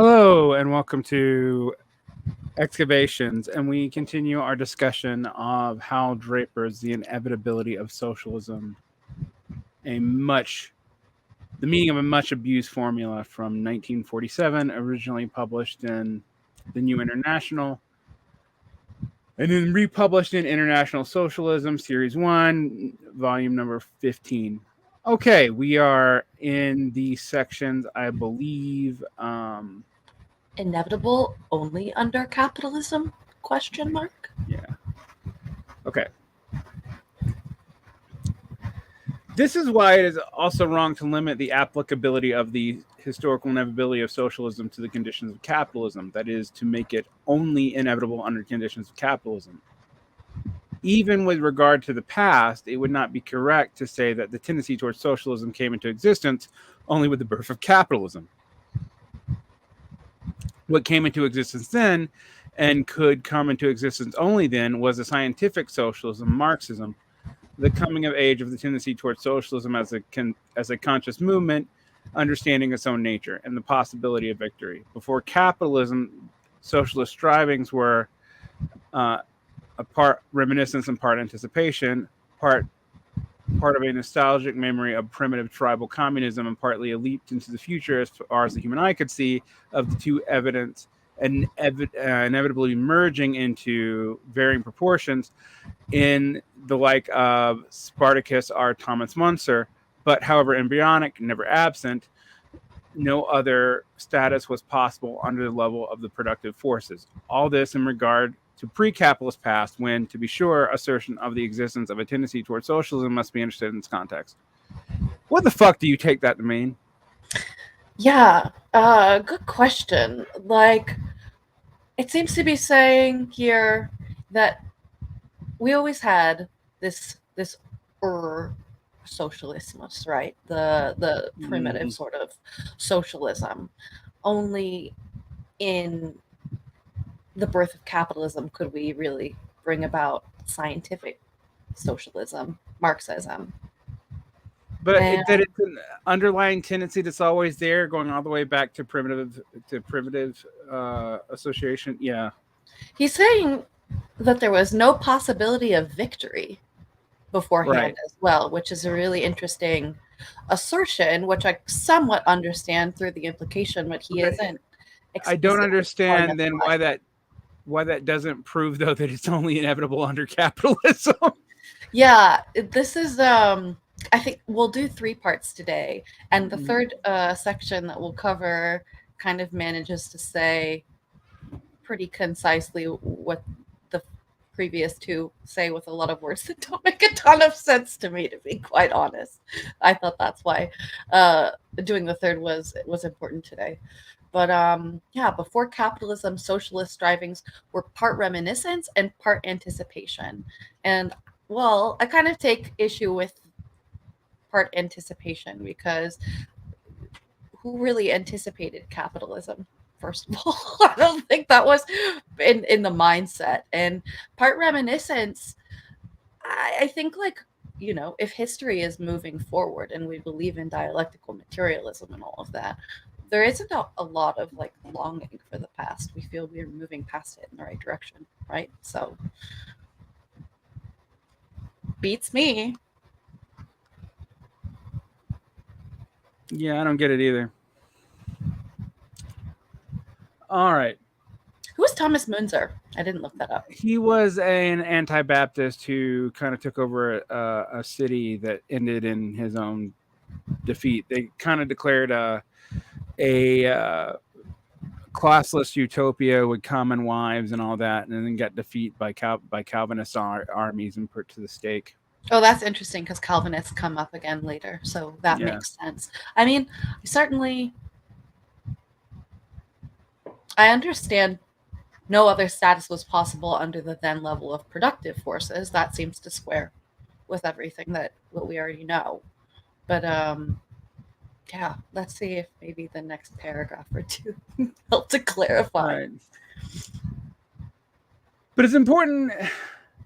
Hello and welcome to Excavations, and we continue our discussion of how Draper's The Inevitability of Socialism, a much the meaning of a much abused formula from 1947, originally published in the New International, and then republished in International Socialism, Series 1, volume number 15. Okay, we are in the sections, I believe. Inevitable only under capitalism? Question mark. Yeah. Okay. This is why it is also wrong to limit the applicability of the historical inevitability of socialism to the conditions of capitalism. That is, to make it only inevitable under conditions of capitalism. Even with regard to the past, it would not be correct to say that the tendency towards socialism came into existence only with the birth of capitalism. What came into existence then, and could come into existence only then, was a scientific socialism, Marxism, the coming of age of the tendency towards socialism as a conscious movement, understanding its own nature, and the possibility of victory. Before capitalism, socialist strivings were a part reminiscence and part anticipation, part of a nostalgic memory of primitive tribal communism, and partly a leap into the future as far as the human eye could see of the two evidence and inevitably merging into varying proportions in the like of Spartacus or Thomas Munzer, but however embryonic, never absent, no other status was possible under the level of the productive forces. All this in regard to pre-capitalist past, when, to be sure, assertion of the existence of a tendency towards socialism must be understood in its context. What the fuck do you take that to mean? Yeah, good question. Like, it seems to be saying here that we always had this socialismus, right? The primitive sort of socialism. Only in the birth of capitalism could we really bring about scientific socialism, Marxism. But that it's an underlying tendency that's always there, going all the way back to primitive association. Yeah, he's saying that there was no possibility of victory beforehand, right, as well, which is a really interesting assertion, which I somewhat understand through the implication, but he isn't. I don't understand then why that doesn't prove, though, that it's only inevitable under capitalism. Yeah, this is I think we'll do 3 parts today, and the third section that we'll cover kind of manages to say pretty concisely what the previous 2 say with a lot of words that don't make a ton of sense to me, to be quite honest. I thought that's why doing the third was important today. But yeah, before capitalism, socialist strivings were part reminiscence and part anticipation. And well, I kind of take issue with part anticipation, because who really anticipated capitalism? First of all, I don't think that was in the mindset. And part reminiscence, I think, like, you know, if history is moving forward and we believe in dialectical materialism and all of that, there isn't a lot of like longing for the past. We feel we're moving past it in the right direction, right? So beats me. Yeah, I don't get it either. All right. Who was Thomas Munzer? I didn't look that up. He was an Anti-Baptist who kind of took over a city that ended in his own defeat. They kind of declared a classless utopia with common wives and all that, and then got defeated by Calvinist armies and put to the stake. Oh, that's interesting, because Calvinists come up again later, so that makes sense. I mean, certainly, I understand no other status was possible under the then level of productive forces. That seems to square with everything that what we already know. But yeah, let's see if maybe the next paragraph or 2 help to clarify. Right. But it's important.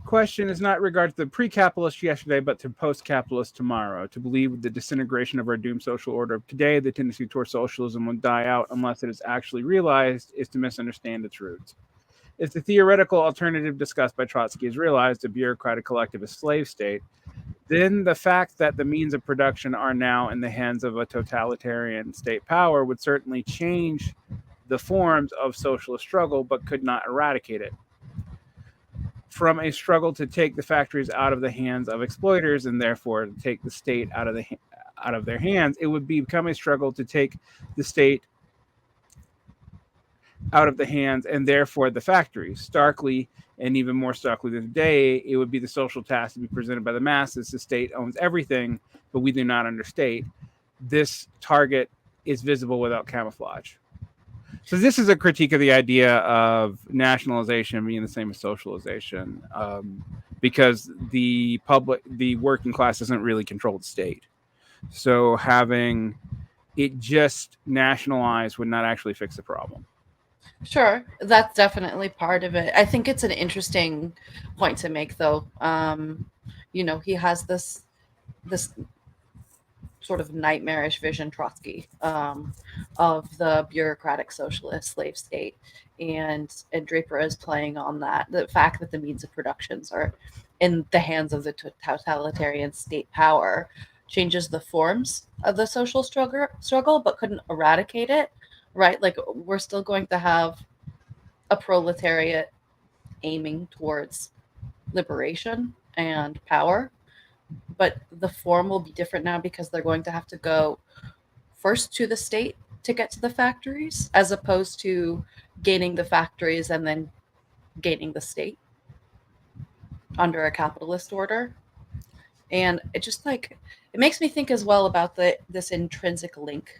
question is not regard to the pre-capitalist yesterday, but to post-capitalist tomorrow. To believe the disintegration of our doomed social order of today, the tendency towards socialism will die out unless it is actually realized, is to misunderstand its roots. If the theoretical alternative discussed by Trotsky is realized, a bureaucratic collectivist slave state, then the fact that the means of production are now in the hands of a totalitarian state power would certainly change the forms of socialist struggle, but could not eradicate it. From a struggle to take the factories out of the hands of exploiters and therefore take the state out of their hands, it would become a struggle to take the state out of the hands and therefore the factories. Starkly, and even more starkly today, it would be the social task to be presented by the masses. The state owns everything, but we do not understate. This target is visible without camouflage. So this is a critique of the idea of nationalization being the same as socialization, because the working class doesn't really control the state. So having it just nationalized would not actually fix the problem. Sure, that's definitely part of it. I think it's an interesting point to make, though. He has this sort of nightmarish vision, Trotsky, of the bureaucratic socialist slave state, and Draper is playing on that. The fact that the means of productions are in the hands of the totalitarian state power changes the forms of the social struggle, but couldn't eradicate it. Right, like we're still going to have a proletariat aiming towards liberation and power, but the form will be different now because they're going to have to go first to the state to get to the factories, as opposed to gaining the factories and then gaining the state under a capitalist order. And it just it makes me think as well about this intrinsic link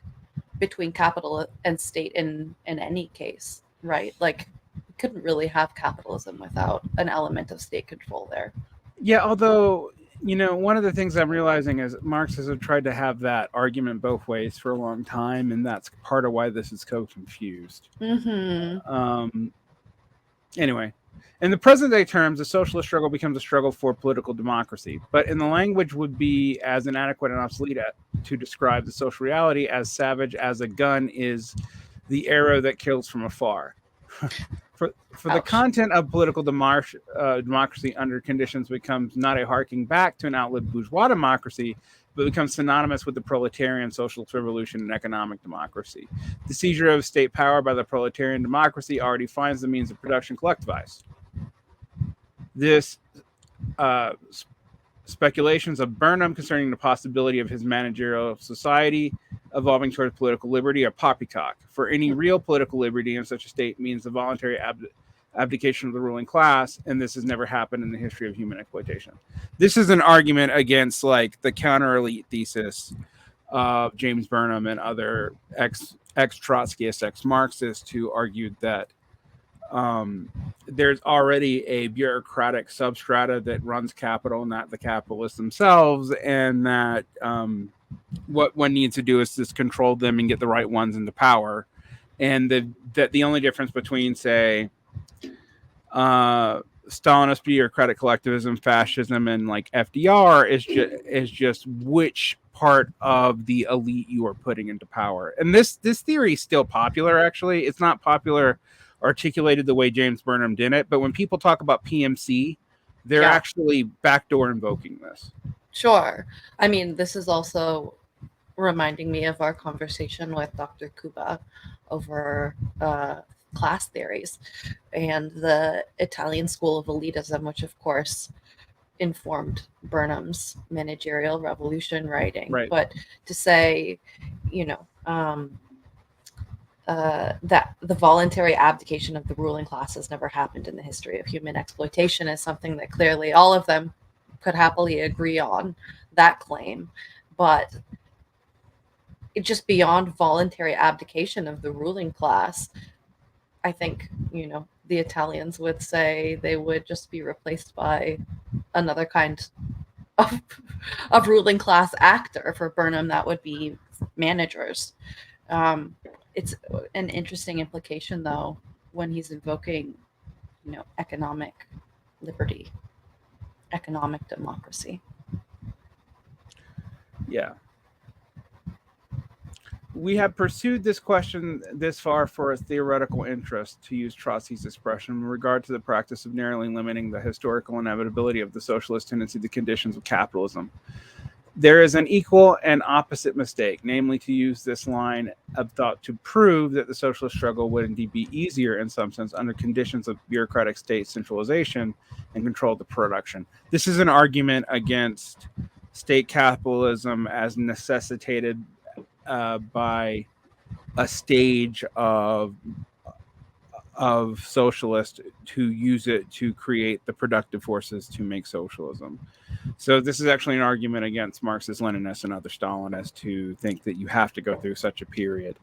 between capital and state in any case, right? Like, we couldn't really have capitalism without an element of state control there. Yeah, although, one of the things I'm realizing is Marxists have tried to have that argument both ways for a long time, and that's part of why this is so confused. Anyway, in the present day terms, the socialist struggle becomes a struggle for political democracy, but in the language would be as inadequate and obsolete to describe the social reality as savage as a gun is the arrow that kills from afar. For the content of political democracy under conditions becomes not a harking back to an outlived bourgeois democracy, but becomes synonymous with the proletarian socialist revolution and economic democracy. The seizure of state power by the proletarian democracy already finds the means of production collectivized. This speculations of Burnham concerning the possibility of his managerial society evolving towards political liberty are poppycock. For any real political liberty in such a state means the voluntary abdication of the ruling class, and this has never happened in the history of human exploitation. This is an argument against the counter-elite thesis of James Burnham and other ex-Trotskyists, ex-Marxists who argued that there's already a bureaucratic substrata that runs capital, not the capitalists themselves, and that what one needs to do is just control them and get the right ones into power, and that the only difference between, say, Stalinist bureaucratic collectivism, fascism, and FDR is just which part of the elite you are putting into power. And this theory is still popular. Actually, it's not popular articulated the way James Burnham did it, but when people talk about PMC, they're actually backdoor invoking this. Sure. I mean, this is also reminding me of our conversation with Dr. Kuba over class theories and the Italian school of elitism, which of course informed Burnham's managerial revolution writing. Right. But to say, that the voluntary abdication of the ruling class has never happened in the history of human exploitation is something that clearly all of them could happily agree on, that claim. But it just beyond voluntary abdication of the ruling class, I think, the Italians would say they would just be replaced by another kind of ruling class actor. For Burnham, that would be managers. It's an interesting implication, though, when he's invoking, economic liberty. economic democracy. Yeah. We have pursued this question this far for a theoretical interest, to use Trotsky's expression, in regard to the practice of narrowly limiting the historical inevitability of the socialist tendency to the conditions of capitalism. There is an equal and opposite mistake, namely to use this line of thought to prove that the socialist struggle would indeed be easier in some sense under conditions of bureaucratic state centralization and control of the production. This is an argument against state capitalism as necessitated by a stage of socialists who use it to create the productive forces to make socialism. So this is actually an argument against Marxist Leninists and other Stalinists who think that you have to go through such a period.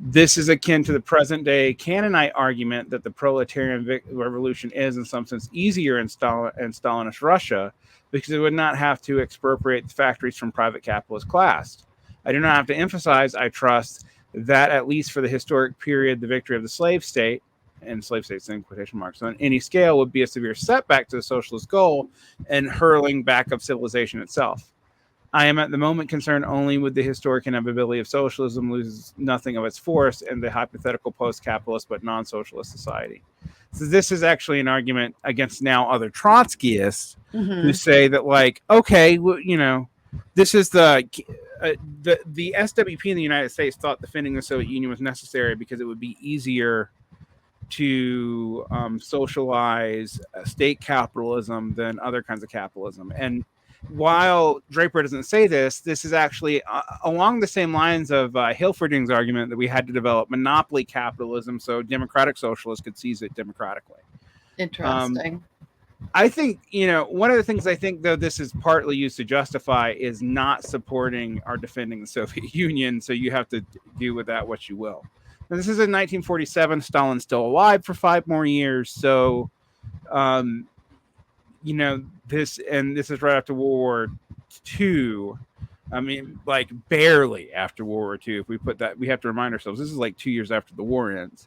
This is akin to the present day Canaanite argument that the proletarian revolution is in some sense easier in Stalinist Russia because it would not have to expropriate the factories from private capitalist class. I do not have to emphasize, I trust, that at least for the historic period, the victory of the slave state, and slave states in quotation marks, on any scale would be a severe setback to the socialist goal and hurling back of civilization itself. I am at the moment concerned only with the historic inevitability of socialism loses nothing of its force in the hypothetical post-capitalist but non-socialist society. So this is actually an argument against now other Trotskyists who say that, like, okay, well, you know, this is the SWP in the United States thought defending the Soviet Union was necessary because it would be easier to socialize state capitalism than other kinds of capitalism. And while Draper doesn't say this, this is actually along the same lines of Hilferding's argument that we had to develop monopoly capitalism so democratic socialists could seize it democratically. Interesting. I think, you know, one of the things I think, though, this is partly used to justify is not supporting or defending the Soviet Union. So you have to do with that what you will. Now, this is in 1947. Stalin's still alive for 5 more years. So, you know, this is right after World War II. I mean, like barely after World War II. If we put that, we have to remind ourselves this is like 2 years after the war ends.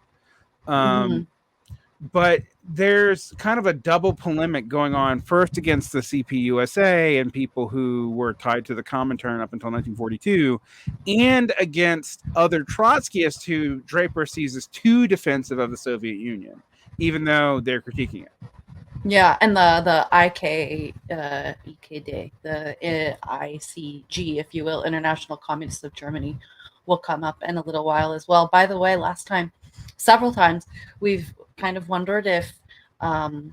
But there's kind of a double polemic going on, first against the CPUSA and people who were tied to the Comintern up until 1942, and against other Trotskyists who Draper sees as too defensive of the Soviet Union, even though they're critiquing it. Yeah, and the IKD, the ICG, if you will, International Communists of Germany, will come up in a little while as well. By the way, last time, several times, we've kind of wondered if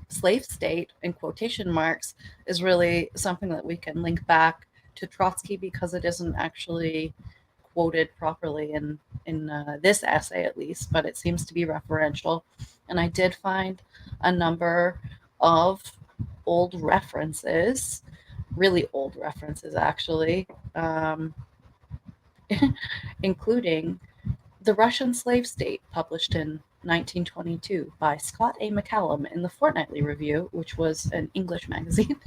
slave state, in quotation marks, is really something that we can link back to Trotsky because it isn't actually quoted properly in this essay, at least, but it seems to be referential. And I did find a number of old references, really old references, actually, including The Russian Slave State, published in 1922 by Scott A. McCallum in the Fortnightly Review, which was an English magazine.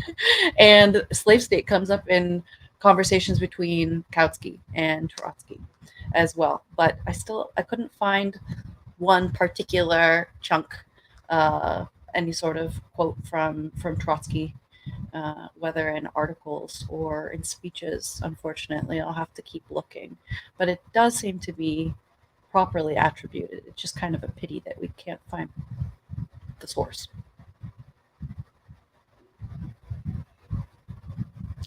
And slave state comes up in conversations between Kautsky and Trotsky as well. But I couldn't find one particular chunk, any sort of quote from Trotsky, whether in articles or in speeches. Unfortunately, I'll have to keep looking. But it does seem to be properly attributed. It's just kind of a pity that we can't find the source.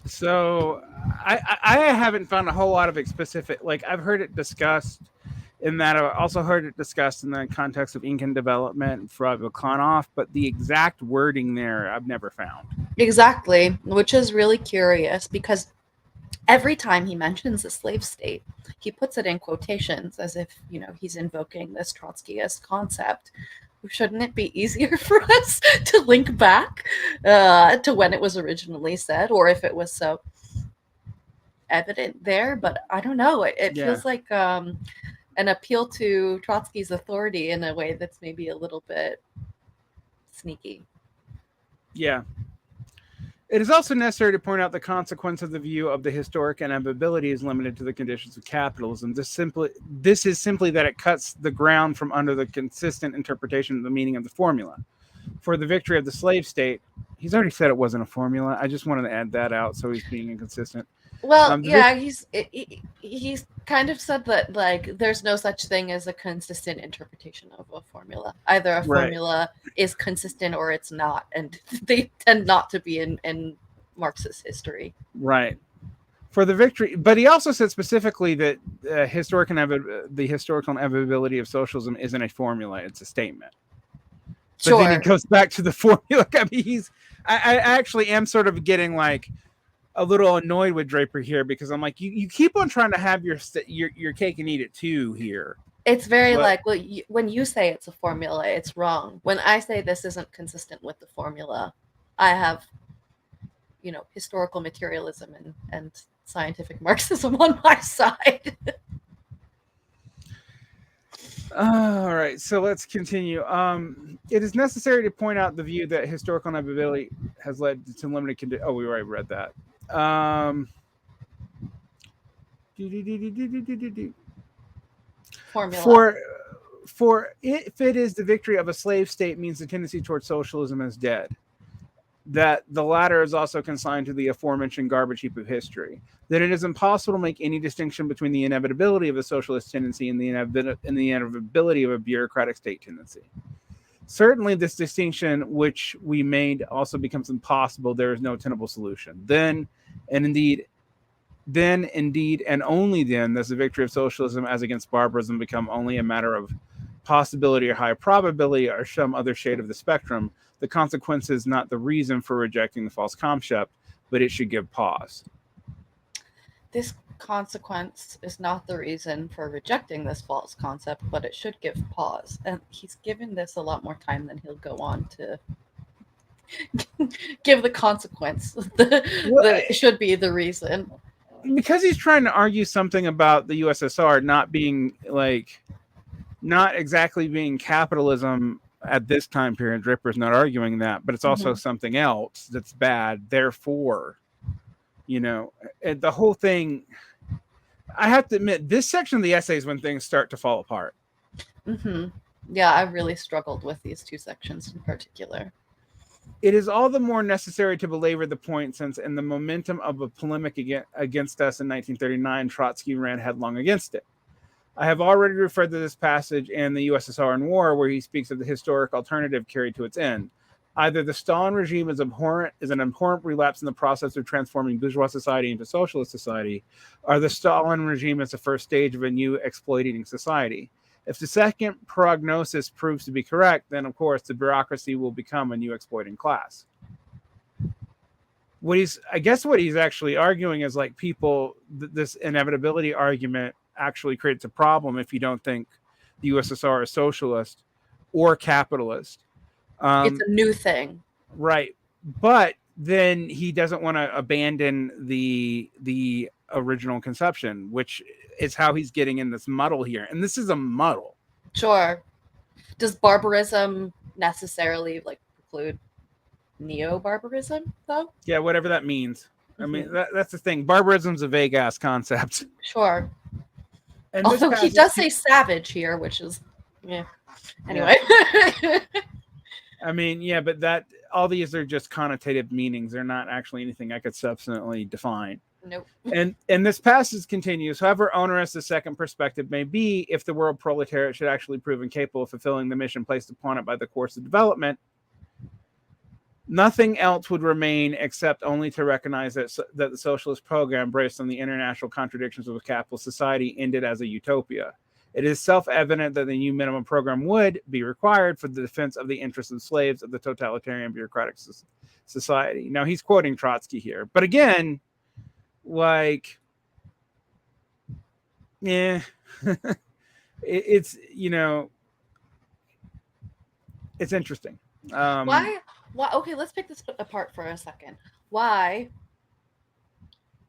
So I haven't found a whole lot of specific, like I've heard it discussed in that. I've also heard it discussed in the context of ink and development for Vilkanov, but the exact wording there I've never found. Exactly, which is really curious because every time he mentions the slave state, he puts it in quotations as if, you know, he's invoking this Trotskyist concept. Shouldn't it be easier for us to link back to when it was originally said, or if it was so evident there? But I don't know. It feels like an appeal to Trotsky's authority in a way that's maybe a little bit sneaky. Yeah. It is also necessary to point out the consequence of the view of the historic inevitability is limited to the conditions of capitalism. This is simply that it cuts the ground from under the consistent interpretation of the meaning of the formula. For the victory of the slave state, he's already said it wasn't a formula. I just wanted to add that out so he's being inconsistent. Well, yeah, he's kind of said that like there's no such thing as a consistent interpretation of a formula. Either a formula is consistent or it's not, and they tend not to be in Marxist history. Right. For the victory, but he also said specifically that the historical inevitability of socialism isn't a formula; it's a statement. But then he goes back to the formula. I mean, I actually am sort of getting like a little annoyed with Draper here because I'm like, you keep on trying to have your cake and eat it too here. It's very like, well, when you say it's a formula, it's wrong. When I say this isn't consistent with the formula, I have, historical materialism and scientific Marxism on my side. All right, so let's continue. It is necessary to point out the view that historical inevitability has led to limited conditions. Oh, we already read that. Formula. For if it is the victory of a slave state means the tendency towards socialism is dead, that the latter is also consigned to the aforementioned garbage heap of history, then it is impossible to make any distinction between the inevitability of a socialist tendency and the inevitability of a bureaucratic state tendency. Certainly, this distinction, which we made, also becomes impossible. There is no tenable solution. Then, and only then, does the victory of socialism as against barbarism become only a matter of possibility or high probability or some other shade of the spectrum. The consequence is not the reason for rejecting the false concept, but it should give pause. This consequence is not the reason for rejecting this false concept, but it should give pause. And he's given this a lot more time than he'll go on to give the consequence. That it should be the reason. Because he's trying to argue something about the USSR not exactly being capitalism at this time period. Draper's not arguing that, but it's also something else that's bad. Therefore, the whole thing, I have to admit, this section of the essay is when things start to fall apart. Yeah, I really struggled with these two sections in particular. It is all the more necessary to belabor the point since in the momentum of a polemic against us in 1939, Trotsky ran headlong against it. I have already referred to this passage in the USSR in War, where he speaks of the historic alternative carried to its end. Either the Stalin regime is an abhorrent relapse in the process of transforming bourgeois society into socialist society, or the Stalin regime is the first stage of a new exploiting society. If the second prognosis proves to be correct, then of course the bureaucracy will become a new exploiting class. What he's actually arguing is like this inevitability argument actually creates a problem if you don't think the USSR is socialist or capitalist. It's a new thing. Right. But then he doesn't want to abandon the original conception, which is how he's getting in this muddle here. And this is a muddle. Sure. Does barbarism necessarily preclude neo-barbarism, though? Yeah, whatever that means. I mean, that's the thing. Barbarism's a vague-ass concept. Sure. And although he does say savage here, which is, yeah. Anyway. Yeah. I mean, yeah, but all these are just connotative meanings. They're not actually anything I could substantially define. Nope. And this passage continues. However onerous the second perspective may be, if the world proletariat should actually prove incapable of fulfilling the mission placed upon it by the course of development, nothing else would remain except only to recognize that the socialist program, based on the international contradictions of a capitalist society, ended as a utopia. It is self-evident that the new minimum program would be required for the defense of the interests of slaves of the totalitarian bureaucratic society. Now, he's quoting Trotsky here. But again, it's, it's interesting. Why? Okay, let's pick this apart for a second. Why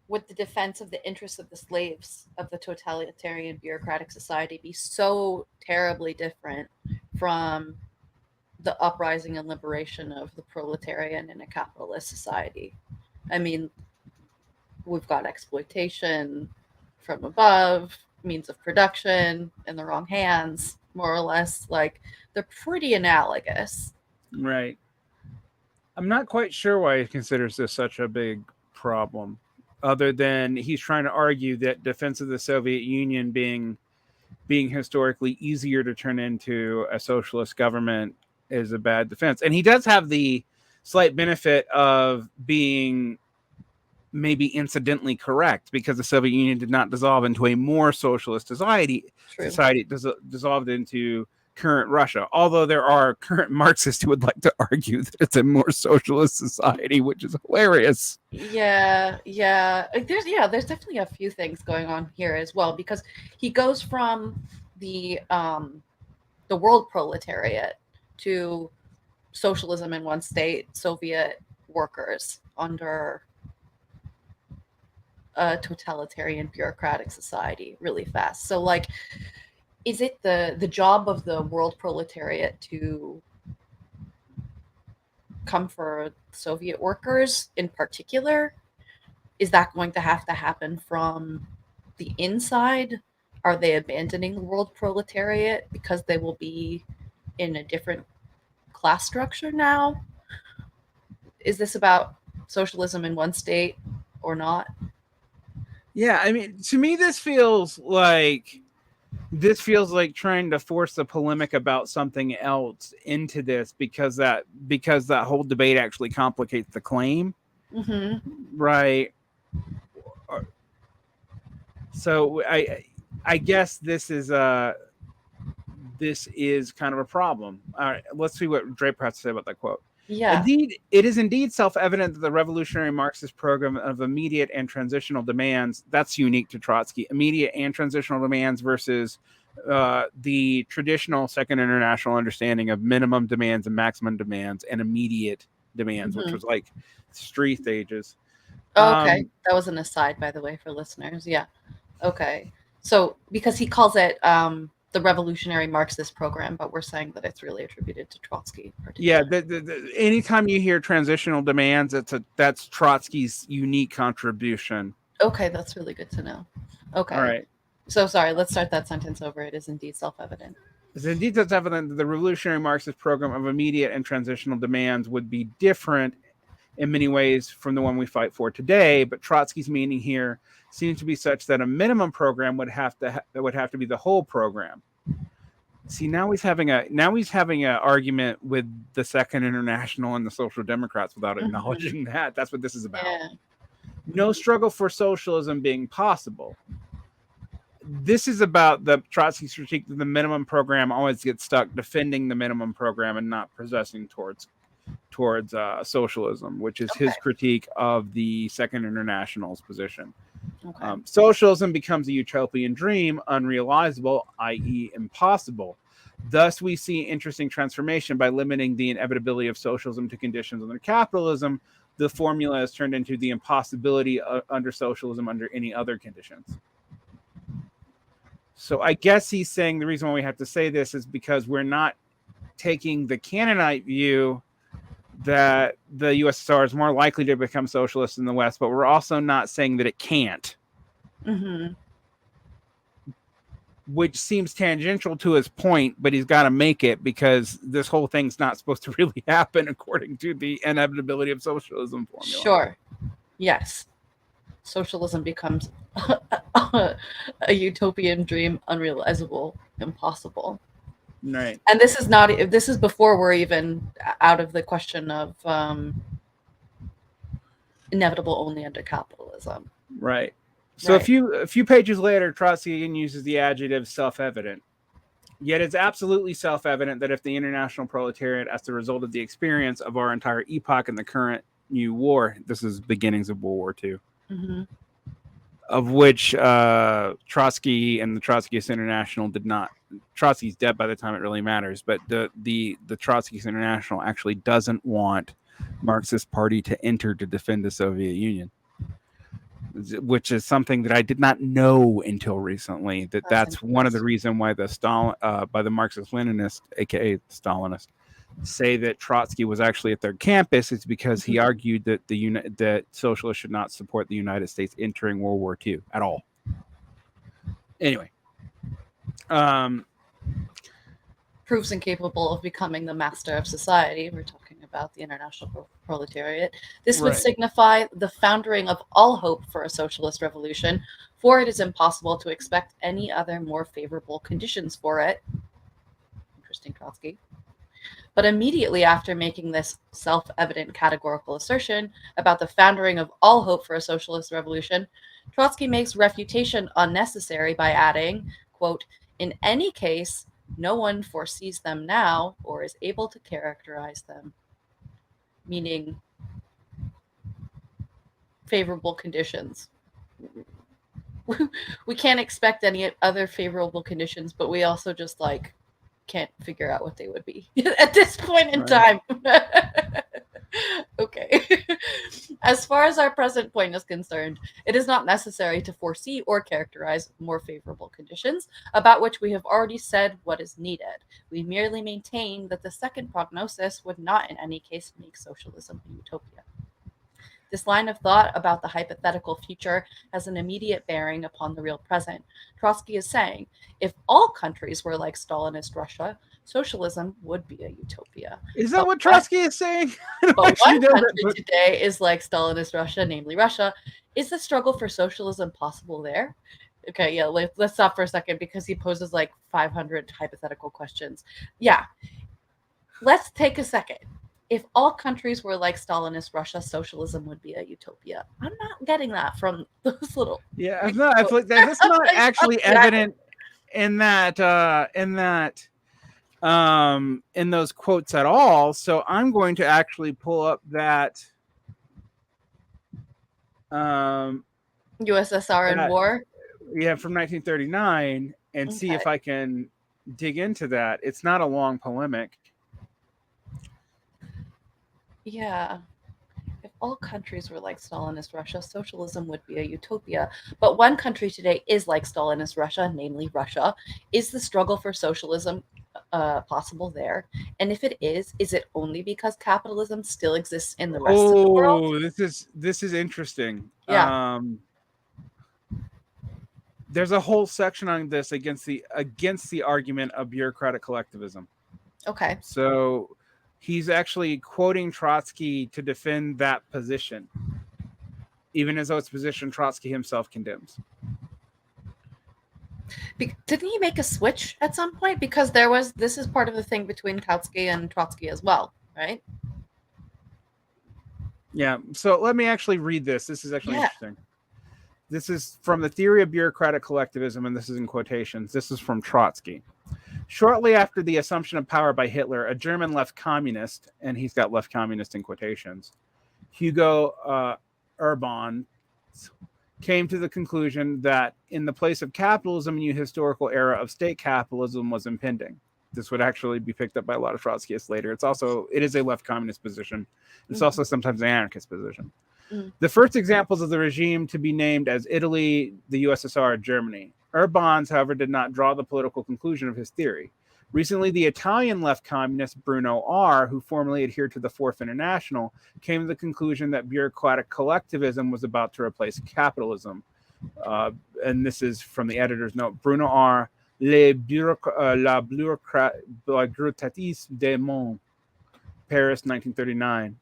would the defense of the interests of the slaves of the totalitarian bureaucratic society be so terribly different from the uprising and liberation of the proletarian in a capitalist society? I mean, we've got exploitation from above, means of production in the wrong hands, more or less. They're pretty analogous. Right. I'm not quite sure why he considers this such a big problem, other than he's trying to argue that defense of the Soviet Union being historically easier to turn into a socialist government is a bad defense. And he does have the slight benefit of being maybe incidentally correct, because the Soviet Union did not dissolve into a more socialist society. True. Society dissolved into current Russia. Although there are current Marxists who would like to argue that it's a more socialist society, which is hilarious. Yeah. There's definitely a few things going on here as well, because he goes from the world proletariat to socialism in one state, Soviet workers under a totalitarian bureaucratic society really fast. So like, is it the job of the world proletariat to come for Soviet workers in particular? Is that going to have to happen from the inside? Are they abandoning the world proletariat because they will be in a different class structure now? Is this about socialism in one state or not? Yeah, I mean, to me, this feels like trying to force a polemic about something else into this, because that whole debate actually complicates the claim, right? So I guess this is kind of a problem. All right, let's see what Draper has to say about that quote. Yeah. Indeed, it is indeed self-evident that the revolutionary Marxist program of immediate and transitional demands, that's unique to Trotsky, immediate and transitional demands versus the traditional Second International understanding of minimum demands and maximum demands and immediate demands, which was like 3 stages. Okay. That was an aside, by the way, for listeners. Yeah. Okay. So because he calls it the revolutionary Marxist program, but we're saying that it's really attributed to Trotsky. Yeah, anytime you hear transitional demands, that's Trotsky's unique contribution. Okay, that's really good to know. Okay. All right. So sorry, let's start that sentence over. It is indeed self-evident. It's indeed self-evident that the revolutionary Marxist program of immediate and transitional demands would be different in many ways from the one we fight for today, but Trotsky's meaning here seems to be such that a minimum program would have to be the whole program. See, now he's having an argument with the Second International and the Social Democrats without acknowledging that. That's what this is about. Yeah. No struggle for socialism being possible. This is about the Trotsky's critique that the minimum program always gets stuck defending the minimum program and not progressing towards socialism, which is his critique of the Second International's position. Okay. Socialism becomes a utopian dream, unrealizable, i.e. impossible. Thus, we see interesting transformation by limiting the inevitability of socialism to conditions under capitalism. The formula is turned into the impossibility under socialism under any other conditions. So I guess he's saying the reason why we have to say this is because we're not taking the Canaanite view that the USSR is more likely to become socialist in the West, but we're also not saying that it can't. Which seems tangential to his point, but he's got to make it because this whole thing's not supposed to really happen according to the inevitability of socialism formula. Sure. Yes. Socialism becomes a utopian dream, unrealizable, impossible. Right. And this is before we're even out of the question of inevitable only under capitalism. Right. So right. a few pages later, Trotsky again uses the adjective self-evident. Yet it's absolutely self-evident that if the international proletariat, as the result of the experience of our entire epoch in the current new war, this is beginnings of World War II, of which Trotsky and the Trotskyist International did not. Trotsky's dead by the time it really matters, but the Trotskyist International actually doesn't want Marxist Party to enter to defend the Soviet Union, which is something that I did not know until recently. That's one of the reasons why by the Marxist-Leninists, aka Stalinists, say that Trotsky was actually at their campus is because he argued that that socialists should not support the United States entering World War II at all. Anyway, proves incapable of becoming the master of society. We're talking about the international proletariat. This would Right. signify the foundering of all hope for a socialist revolution, for it is impossible to expect any other more favorable conditions for it. Interesting, Trotsky. But immediately after making this self-evident categorical assertion about the foundering of all hope for a socialist revolution, Trotsky makes refutation unnecessary by adding, quote, in any case, no one foresees them now or is able to characterize them. Meaning favorable conditions. We can't expect any other favorable conditions, but we also just like can't figure out what they would be at this point in time. Okay. As far as our present point is concerned, it is not necessary to foresee or characterize more favorable conditions, about which we have already said what is needed. We merely maintain that the second prognosis would not in any case make socialism a utopia. This line of thought about the hypothetical future has an immediate bearing upon the real present. Trotsky is saying, if all countries were like Stalinist Russia, socialism would be a utopia. Is that what Trotsky is saying? But one country today is like Stalinist Russia, namely Russia. Is the struggle for socialism possible there? Okay, yeah, let's stop for a second because he poses like 500 hypothetical questions. Yeah, let's take a second. If all countries were like Stalinist Russia, socialism would be a utopia. I'm not getting that from those little. Yeah, that's not actually evident in those quotes at all. So I'm going to actually pull up that USSR and war. Yeah, from 1939 and see if I can dig into that. It's not a long polemic. Yeah. If all countries were like Stalinist Russia, socialism would be a utopia. But one country today is like Stalinist Russia, namely Russia. Is the struggle for socialism possible there? And if it is it only because capitalism still exists in the rest of the world? Oh, this is interesting. Yeah. There's a whole section on this against the argument of bureaucratic collectivism. Okay. So he's actually quoting Trotsky to defend that position, even as though it's a position Trotsky himself condemns. Didn't he make a switch at some point? Because this is part of the thing between Kautsky and Trotsky as well, right? Yeah. So let me actually read this. This is actually interesting. This is from the Theory of Bureaucratic Collectivism, and this is in quotations. This is from Trotsky. Shortly after the assumption of power by Hitler, a German left communist, and he's got left communist in quotations, Hugo Urban, came to the conclusion that in the place of capitalism, a new historical era of state capitalism was impending. This would actually be picked up by a lot of Trotskyists later. It is a left communist position. It's also sometimes an anarchist position. The first examples of the regime to be named as Italy, the USSR, and Germany. Urbans, however, did not draw the political conclusion of his theory. Recently, the Italian left communist Bruno R., who formerly adhered to the Fourth International, came to the conclusion that bureaucratic collectivism was about to replace capitalism. And this is from the editor's note. Bruno R., la bureaucratisme des mondes, Paris, 1939.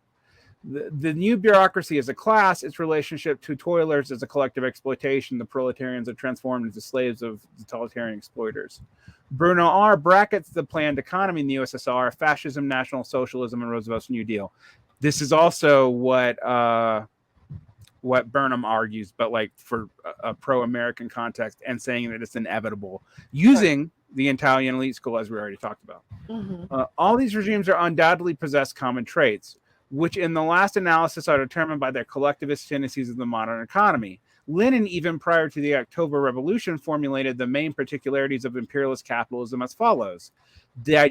The new bureaucracy as a class, its relationship to toilers as a collective exploitation, the proletarians are transformed into slaves of totalitarian exploiters. Bruno R. brackets the planned economy in the USSR, fascism, National Socialism, and Roosevelt's New Deal. This is also what Burnham argues, but like for a pro-American context and saying that it's inevitable, using the Italian elite school, as we already talked about. All these regimes are undoubtedly possess common traits, which in the last analysis are determined by their collectivist tendencies of the modern economy. Lenin, even prior to the October Revolution, formulated the main particularities of imperialist capitalism as follows. The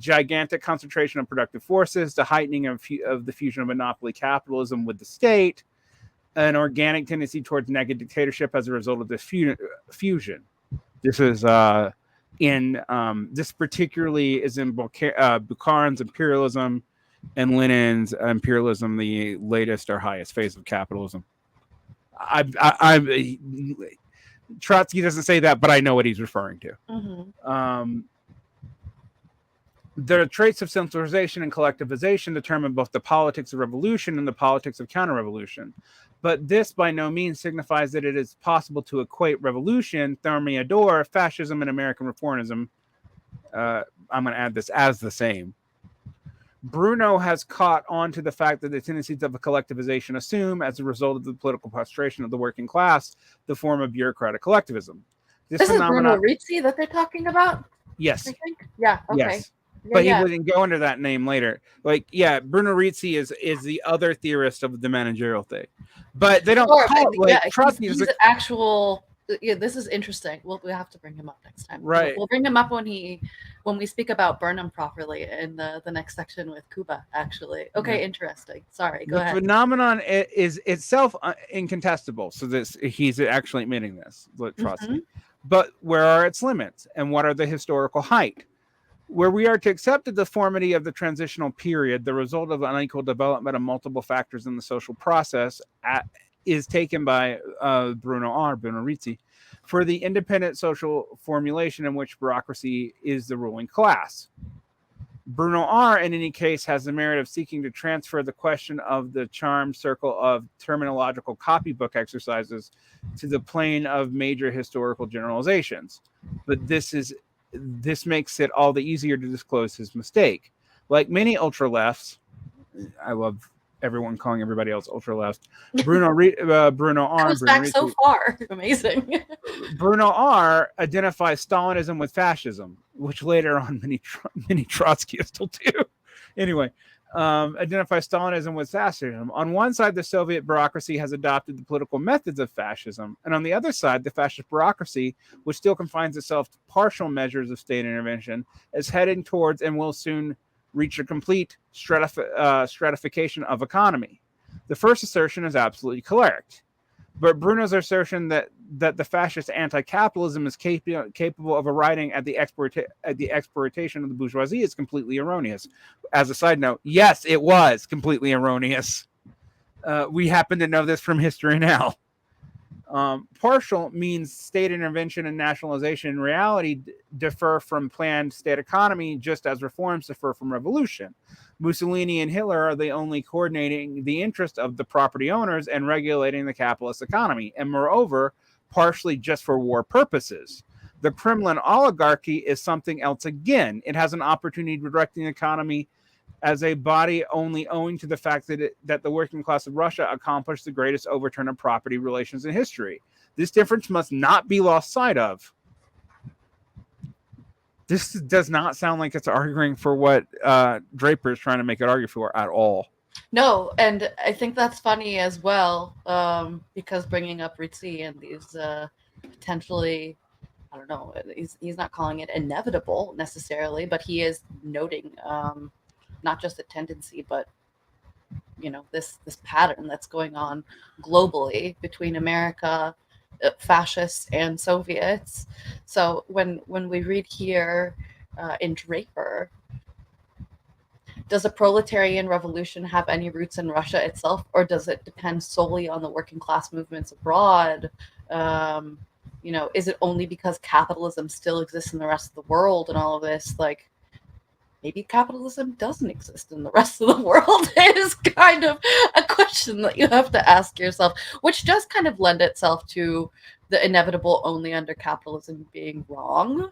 gigantic concentration of productive forces, the heightening of the fusion of monopoly capitalism with the state, an organic tendency towards negative dictatorship as a result of this fusion. This is this particularly is in Bukharin's imperialism, and Lenin's imperialism, the latest or highest phase of capitalism. Trotsky doesn't say that, but I know what he's referring to. The traits of centralization and collectivization determine both the politics of revolution and the politics of counter-revolution. But this by no means signifies that it is possible to equate revolution, thermidor, fascism, and American reformism. I'm going to add this as the same. Bruno has caught on to the fact that the tendencies of a collectivization assume, as a result of the political prostration of the working class, the form of bureaucratic collectivism. This is Bruno Rizzi that they're talking about? Yes. I think? Yeah, okay. Yes. But he wouldn't go under that name later. Like, yeah, Bruno Rizzi is the other theorist of the managerial thing. But they don't call it, like, Trotsky he's actual... Yeah, this is interesting. We'll have to bring him up next time. Right. We'll bring him up when we speak about Burnham properly in the next section with Kuba, actually. Okay, interesting. Sorry, go ahead. The phenomenon is itself incontestable. So he's actually admitting this, Trotsky. But where are its limits? And what are the historical height? Where we are to accept the deformity of the transitional period, the result of unequal development of multiple factors in the social process is taken by Bruno Rizzi for the independent social formulation in which bureaucracy is the ruling class. Bruno R, in any case, has the merit of seeking to transfer the question of the charmed circle of terminological copybook exercises to the plane of major historical generalizations. But this makes it all the easier to disclose his mistake. Like many ultra-lefts, I love everyone calling everybody else ultra-left, Bruno R. Goes back so far. Amazing. Bruno R. identifies Stalinism with fascism, which later on many Trotskyists will do. Anyway, identifies Stalinism with fascism. On one side, the Soviet bureaucracy has adopted the political methods of fascism, and on the other side, the fascist bureaucracy, which still confines itself to partial measures of state intervention, is heading towards and will soon reach a complete stratification of economy. The first assertion is absolutely correct. But Bruno's assertion that the fascist anti-capitalism is capable of arriving at the exploitation of the bourgeoisie is completely erroneous. As a side note, yes, it was completely erroneous. We happen to know this from history now. Partial means state intervention and nationalization in reality differ from planned state economy, just as reforms differ from revolution. Mussolini and Hitler are the only coordinating the interest of the property owners and regulating the capitalist economy, and moreover, partially just for war purposes. The Kremlin oligarchy is something else again. It has an opportunity to direct the economy as a body only owing to the fact that the working class of Russia accomplished the greatest overturn of property relations in history. This difference must not be lost sight of. This does not sound like it's arguing for what Draper is trying to make it argue for at all. No, and I think that's funny as well, because bringing up Rizzi and these potentially, I don't know, he's not calling it inevitable necessarily, but he is noting not just a tendency, but this pattern that's going on globally between America, fascists, and Soviets. So when we read here in Draper, does a proletarian revolution have any roots in Russia itself, or does it depend solely on the working class movements abroad? Is it only because capitalism still exists in the rest of the world and all of this? Like, maybe capitalism doesn't exist in the rest of the world. It is kind of a question that you have to ask yourself, which does kind of lend itself to the inevitable only under capitalism being wrong.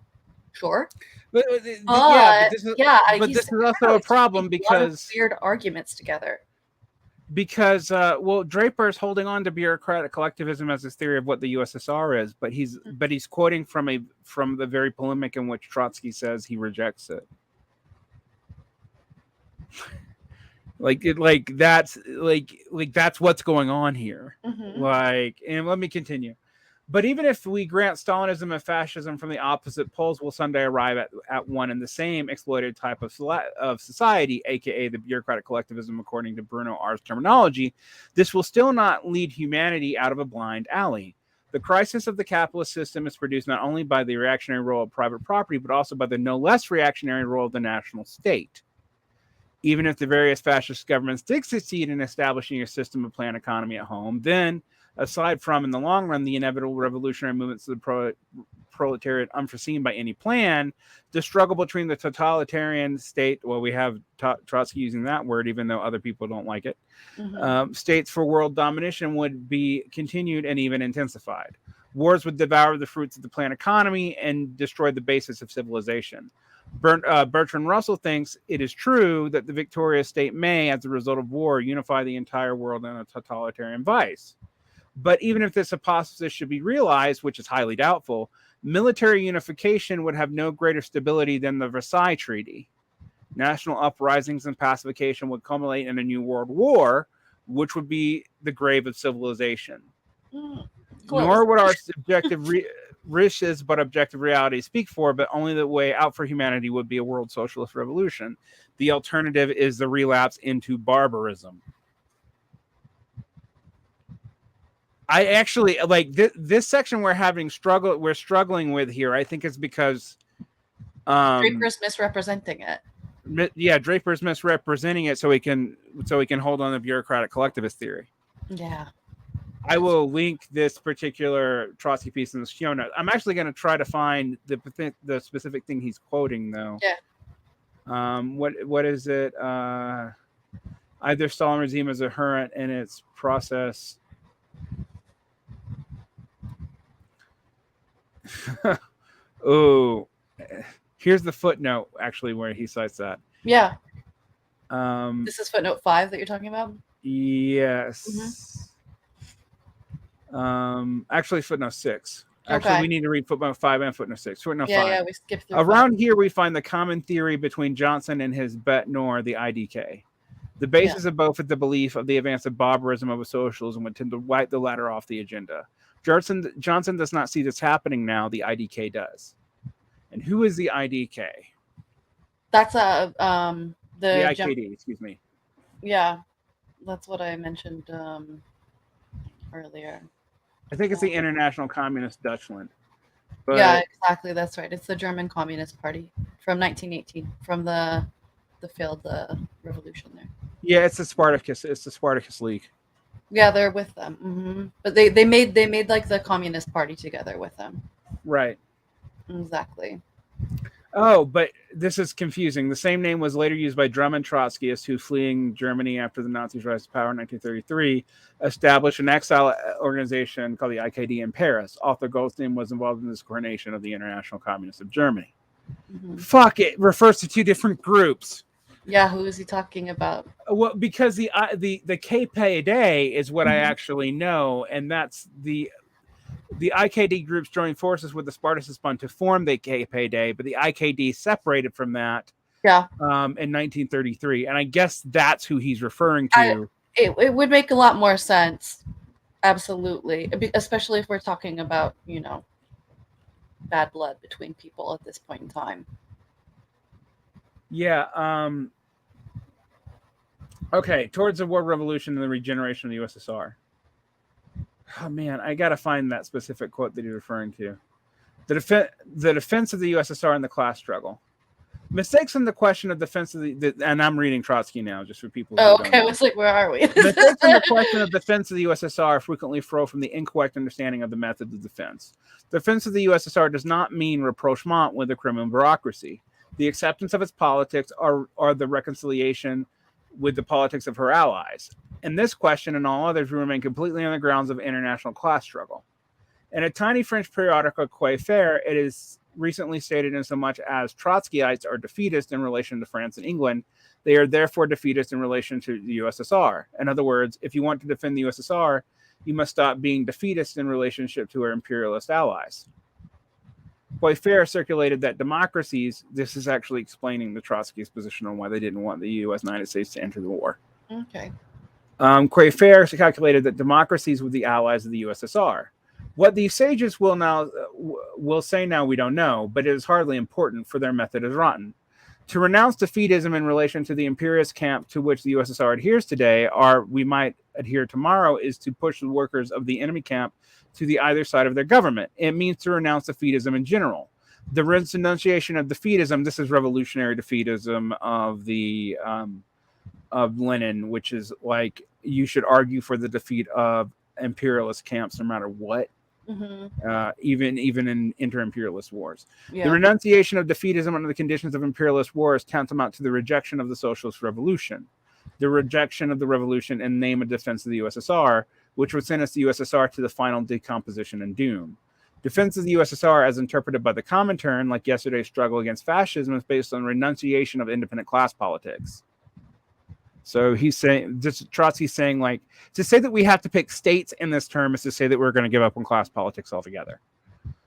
Sure. But this is also a problem because weird arguments together. Because Draper's holding on to bureaucratic collectivism as his theory of what the USSR is, but he's quoting from the very polemic in which Trotsky says he rejects it. That's what's going on here. And let me continue. But even if we grant Stalinism and fascism from the opposite poles will someday arrive at one and the same exploited type of society, aka the bureaucratic collectivism according to Bruno R's terminology, this will still not lead humanity out of a blind alley. The crisis of the capitalist system is produced not only by the reactionary role of private property, but also by the no less reactionary role of the national state. Even if the various fascist governments did succeed in establishing a system of planned economy at home, then Aside from, in the long run, the inevitable revolutionary movements of the proletariat unforeseen by any plan, the struggle between the totalitarian state, well, we have Trotsky using that word, even though other people don't like it, states for world domination would be continued and even intensified. Wars would devour the fruits of the planned economy and destroy the basis of civilization. Bertrand Russell thinks it is true that the victorious state may, as a result of war, unify the entire world in a totalitarian vice. But even if this hypothesis should be realized, which is highly doubtful, military unification would have no greater stability than the Versailles Treaty. National uprisings and pacification would culminate in a new world war, which would be the grave of civilization. Nor would our subjective wishes but objective reality speak for, but only the way out for humanity would be a world socialist revolution. The alternative is the relapse into barbarism. I actually like this section we're struggling with here. I think is because Draper's misrepresenting it. Yeah, Draper's misrepresenting it so he can hold on to bureaucratic collectivist theory. Yeah. I will link this particular Trotsky piece in the show notes. I'm actually going to try to find the specific thing he's quoting, though. Yeah. What is it? Either Stalin regime is inherent in its process. Oh, here's the footnote, actually, where he cites that. Yeah. This is footnote 5 that you're talking about? Yes. Actually, footnote 6. Actually, we need to read footnote 5 and footnote 6. Footnote 5. Yeah, we skipped through. Around here, we find the common theory between Johnson and his bête noire, the IDK. The basis of both is the belief of the advance of barbarism over socialism would tend to wipe the latter off the agenda. Johnson does not see this happening now. The IDK does. And who is the IDK? That's the IKD, excuse me. Yeah, that's what I mentioned earlier. I think it's the International Communist Deutschland. But yeah, exactly. That's right. It's the German Communist Party from 1918, from the failed revolution there. Yeah, it's the Spartacus. It's the Spartacus League. Yeah, they're with them. Mm-hmm. But they made like the Communist Party together with them. Right. Exactly. Oh, but this is confusing. The same name was later used by Drummond Trotskyists who, fleeing Germany after the Nazis' rise to power in 1933, established an exile organization called the IKD in Paris. Arthur Goldstein was involved in this coordination of the International Communists of Germany. Mm-hmm. Fuck, it refers to two different groups. Yeah, who is he talking about? Well, because the KPD is what I actually know, and that's the IKD groups joined forces with the Spartacist Fund to form the KPD, but the IKD separated from that in 1933. And I guess that's who he's referring to. It would make a lot more sense. Absolutely. Especially if we're talking about, bad blood between people at this point in time. Yeah. Okay. Towards the World Revolution and the regeneration of the USSR. Oh man, I gotta find that specific quote that he's referring to. The defense of the USSR and the class struggle. Mistakes in the question of defense of and I'm reading Trotsky now, just for people. Oh, okay. I was like, where are we? Mistakes in the question of defense of the USSR frequently flow from the incorrect understanding of the method of defense. Defense of the USSR does not mean rapprochement with the Kremlin bureaucracy. The acceptance of its politics are the reconciliation with the politics of her allies. In this question and all others, we remain completely on the grounds of international class struggle. In a tiny French periodical, Quai Faire, it is recently stated in so much as Trotskyites are defeatist in relation to France and England. They are therefore defeatist in relation to the USSR. In other words, if you want to defend the USSR, you must stop being defeatist in relationship to our imperialist allies. Quai Faire circulated that democracies, this is actually explaining the Trotskyist position on why they didn't want the United States to enter the war. Okay. Quai Faire calculated that democracies were the allies of the USSR. What these sages will say now, we don't know, but it is hardly important, for their method is rotten. To renounce defeatism in relation to the imperialist camp to which the USSR adheres today, or we might adhere tomorrow, is to push the workers of the enemy camp to the either side of their government. It means to renounce defeatism in general. The renunciation of defeatism, this is revolutionary defeatism of Lenin, which is like you should argue for the defeat of imperialist camps, no matter what. Mm-hmm. Even in inter-imperialist wars. Yeah. The renunciation of defeatism under the conditions of imperialist war is tantamount to the rejection of the socialist revolution. The rejection of the revolution in name of defense of the USSR, which would sentence the USSR to the final decomposition and doom. Defense of the USSR, as interpreted by the Comintern, like yesterday's struggle against fascism, is based on renunciation of independent class politics. So he's saying, Trotsky's saying, like, to say that we have to pick states in this term is to say that we're going to give up on class politics altogether.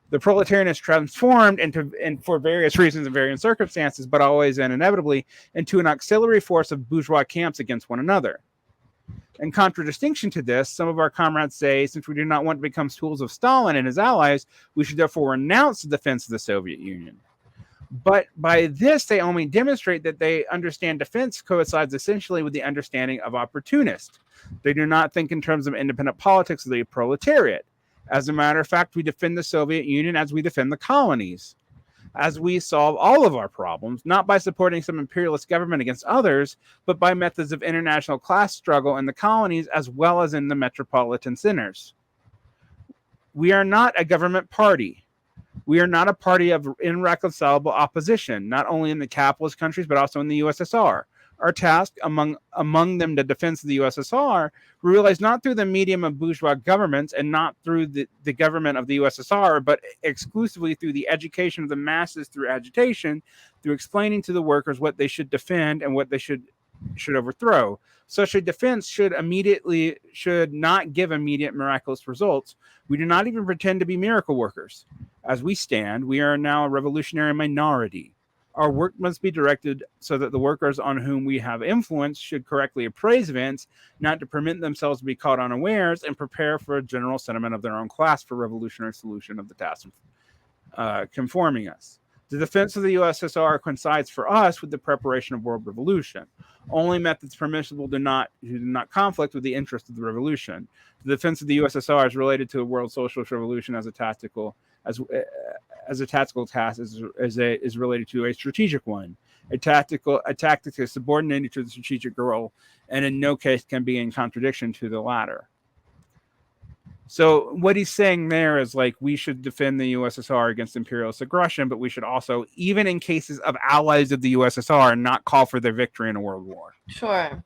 The proletarian is transformed and for various reasons and various circumstances, but always and inevitably, into an auxiliary force of bourgeois camps against one another. In contradistinction to this, some of our comrades say, since we do not want to become tools of Stalin and his allies, we should therefore renounce the defense of the Soviet Union. But by this, they only demonstrate that they understand defense coincides essentially with the understanding of opportunist. They do not think in terms of independent politics of the proletariat. As a matter of fact, we defend the Soviet Union as we defend the colonies, as we solve all of our problems, not by supporting some imperialist government against others, but by methods of international class struggle in the colonies as well as in the metropolitan centers. We are not a government party. We are not a party of irreconcilable opposition, not only in the capitalist countries, but also in the USSR. Our task, among them the defense of the USSR, we realize not through the medium of bourgeois governments and not through the government of the USSR, but exclusively through the education of the masses through agitation, through explaining to the workers what they should defend and what they should overthrow. Such a defense should not give immediate miraculous results. We do not even pretend to be miracle workers. As we stand, we are now a revolutionary minority. Our work must be directed so that the workers on whom we have influence should correctly appraise events, not to permit themselves to be caught unawares, and prepare for a general sentiment of their own class for revolutionary solution of the task conforming us. The defense of the USSR coincides for us with the preparation of world revolution. Only methods permissible do not conflict with the interest of the revolution. The defense of the USSR is related to a world socialist revolution as a tactical task is related to a strategic one. A tactic is subordinated to the strategic goal, and in no case can be in contradiction to the latter. So what he's saying there is like we should defend the USSR against imperialist aggression, but we should also, even in cases of allies of the USSR, not call for their victory in a world war. Sure.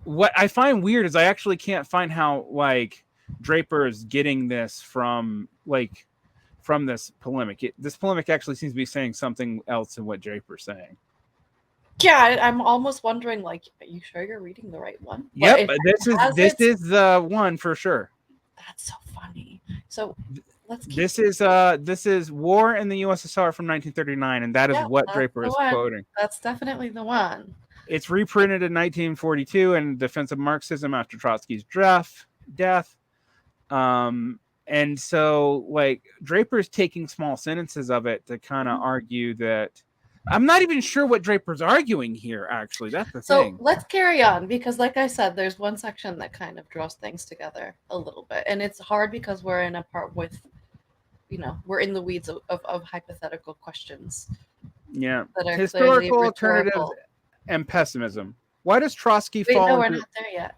What I find weird is I actually can't find how like Draper is getting this from this polemic. This polemic actually seems to be saying something else than what Draper's saying. Yeah, I'm almost wondering, like, are you sure you're reading the right one? Yep, this is the one for sure. That's so funny. So let's keep this is War in the USSR from 1939, and that is what Draper is quoting. That's definitely the one. It's reprinted in 1942 in Defense of Marxism after Trotsky's death. And so like Draper's taking small sentences of it to kind of argue that I'm not even sure what Draper's arguing here, actually. That's the thing. So let's carry on, because like I said, there's one section that kind of draws things together a little bit. And it's hard because we're in a part with, we're in the weeds of hypothetical questions. Yeah. That are historical alternatives and pessimism. Why does Trotsky fall No, we're not there yet.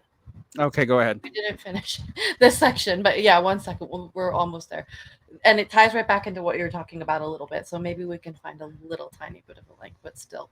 Okay, go ahead. We didn't finish this section, but yeah, 1 second. We're almost there. And it ties right back into what you're talking about a little bit. So maybe we can find a little tiny bit of a link, but still.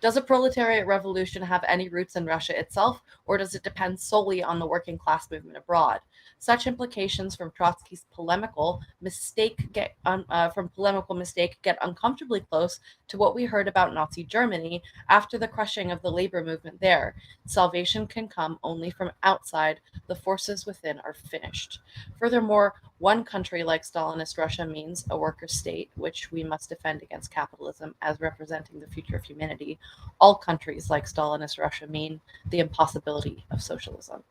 Does a proletariat revolution have any roots in Russia itself, or does it depend solely on the working class movement abroad? Such implications from Trotsky's polemical mistake get uncomfortably close to what we heard about Nazi Germany after the crushing of the labor movement there. Salvation can come only from outside. The forces within are finished. Furthermore, one country like Stalinist Russia means a worker state, which we must defend against capitalism as representing the future of humanity. All countries like Stalinist Russia mean the impossibility of socialism.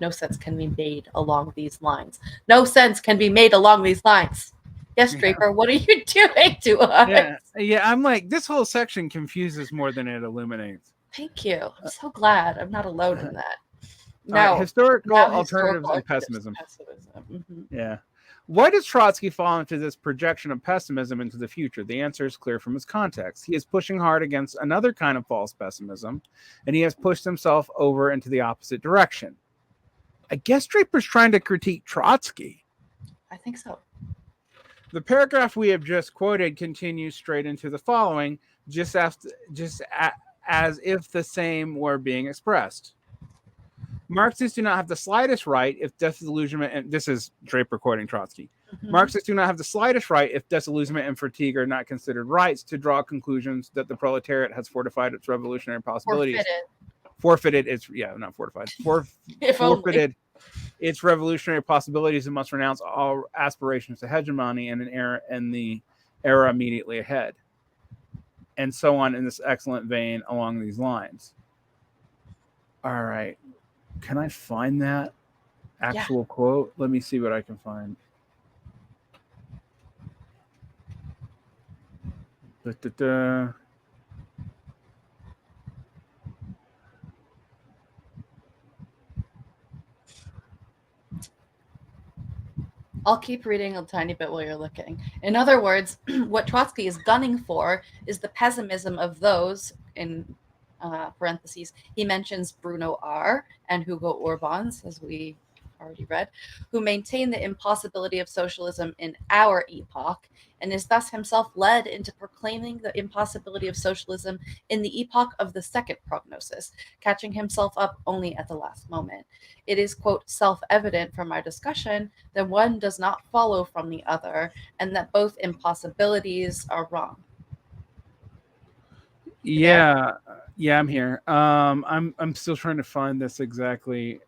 No sense can be made along these lines. No sense can be made along these lines. Yes, Draper, what are you doing to us? Yeah, I'm like, this whole section confuses more than it illuminates. Thank you. I'm so glad I'm not alone in that. Now, historical alternatives and pessimism. Mm-hmm. Yeah. Why does Trotsky fall into this projection of pessimism into the future? The answer is clear from his context. He is pushing hard against another kind of false pessimism, and he has pushed himself over into the opposite direction. I guess Draper's trying to critique Trotsky. I think so. The paragraph we have just quoted continues straight into the following, just as if the same were being expressed. Marxists do not have the slightest right if disillusionment, and this is Draper quoting Trotsky. Marxists do not have the slightest right if disillusionment and fatigue are not considered rights to draw conclusions that the proletariat has fortified its revolutionary possibilities. Forfeited its forfeited its revolutionary possibilities and must renounce all aspirations to hegemony and the era immediately ahead. And so on in this excellent vein along these lines. All right. Can I find that actual quote? Let me see what I can find. I'll keep reading a tiny bit while you're looking. In other words, what Trotsky is gunning for is the pessimism of those, in parentheses, he mentions Bruno R. and Hugo Orbans, as we already read, who maintain the impossibility of socialism in our epoch, and is thus himself led into proclaiming the impossibility of socialism in the epoch of the second prognosis, catching himself up only at the last moment. It is, quote, self-evident from our discussion that one does not follow from the other, and that both impossibilities are wrong. Yeah, I'm here. I'm still trying to find this exactly.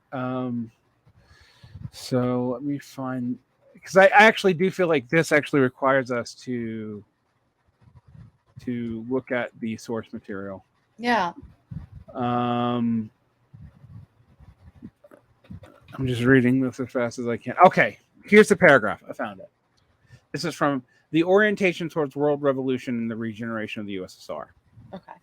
So let me find, because I actually do feel like this actually requires us to look at the source material. Yeah. I'm just reading this as fast as I can. Okay, here's the paragraph. I found it. This is from The Orientation Towards World Revolution and the Regeneration of the USSR. Okay.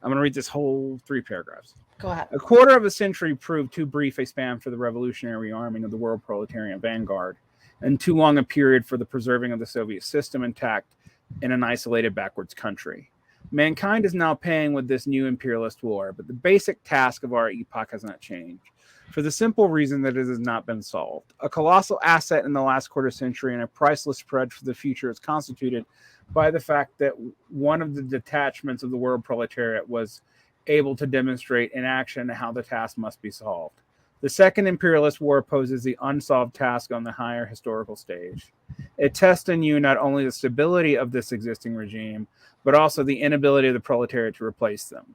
I'm going to read this whole 3 paragraphs. Go ahead. A quarter of a century proved too brief a span for the revolutionary rearming of the world proletarian vanguard, and too long a period for the preserving of the Soviet system intact in an isolated backwards country. Mankind is now paying with this new imperialist war, but the basic task of our epoch has not changed, for the simple reason that it has not been solved. A colossal asset in the last quarter century and a priceless spread for the future is constituted by the fact that one of the detachments of the world proletariat was able to demonstrate in action how the task must be solved. The second imperialist war poses the unsolved task on the higher historical stage. It tests anew not only the stability of this existing regime, but also the inability of the proletariat to replace them.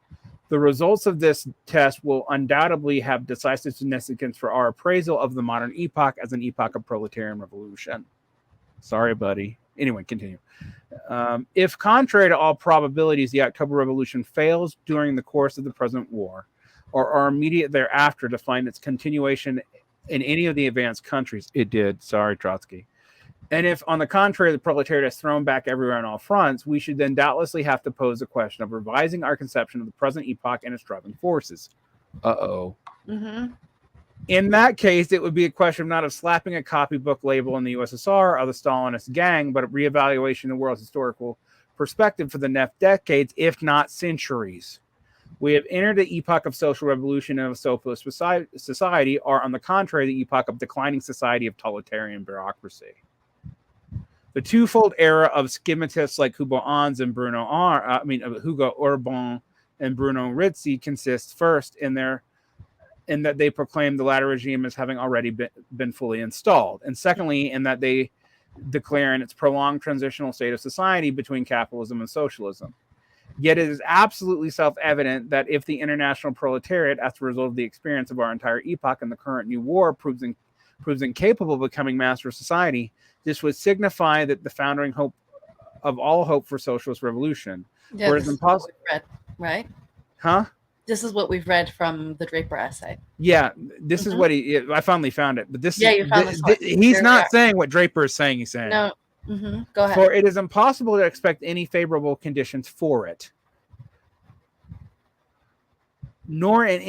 The results of this test will undoubtedly have decisive significance for our appraisal of the modern epoch as an epoch of proletarian revolution. Sorry, buddy. Anyway, continue. If, contrary to all probabilities, the October Revolution fails during the course of the present war, or immediate thereafter to find its continuation in any of the advanced countries, it did. Sorry, Trotsky. And if, on the contrary, the proletariat is thrown back everywhere on all fronts, we should then doubtlessly have to pose the question of revising our conception of the present epoch and its driving forces. Mm-hmm. In that case, it would be a question not of slapping a copybook label in the USSR or the Stalinist gang, but a reevaluation of the world's historical perspective for the next decades, if not centuries. We have entered the epoch of social revolution and of socialist society, or on the contrary, the epoch of declining society of totalitarian bureaucracy. The twofold era of schematists like Hugo Orban and Bruno Rizzi consists first in that they proclaim the latter regime as having already been fully installed, and secondly, in that they declare in its prolonged transitional state of society between capitalism and socialism. Yet it is absolutely self-evident that if the international proletariat, as a result of the experience of our entire epoch and the current new war, proves incapable of becoming master of society, this would signify that the founding hope of all hope for socialist revolution. Yeah, this is what we've read, right? Huh? This is what we've read from the Draper essay. Yeah, this is what I finally found it. But this, yeah, you found this. He's not saying what Draper is saying. He's saying no. Go ahead. For it is impossible to expect any favorable conditions for it. nor in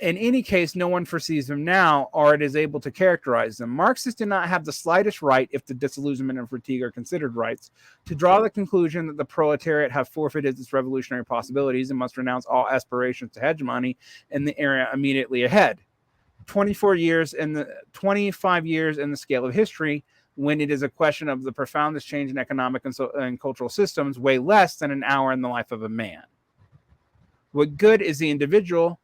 any case no one foresees them now, or it is able to characterize them. Marxists do not have the slightest right, if the disillusionment and fatigue are considered rights, to draw the conclusion that the proletariat have forfeited its revolutionary possibilities and must renounce all aspirations to hegemony in the era immediately ahead. 25 years in the scale of history, when it is a question of the profoundest change in economic and cultural systems, weigh less than an hour in the life of a man. What good is the individual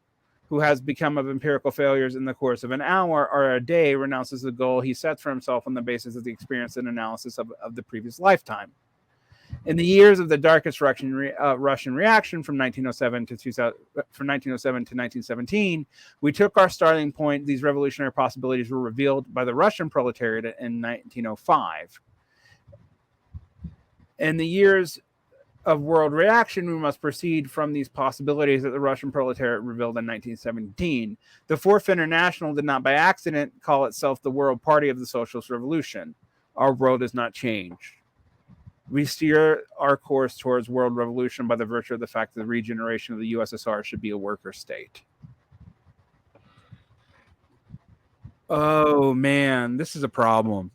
who has become of empirical failures in the course of an hour or a day renounces the goal he sets for himself on the basis of the experience and analysis of the previous lifetime? In the years of the darkest Russian reaction from 1907 to 1917, we took our starting point. These revolutionary possibilities were revealed by the Russian proletariat in 1905. In the years of world reaction, we must proceed from these possibilities that the Russian proletariat revealed in 1917. The Fourth International did not by accident call itself the World Party of the Socialist Revolution. Our world has not changed. We steer our course towards world revolution by the virtue of the fact that the regeneration of the USSR should be a worker state. Oh man, this is a problem.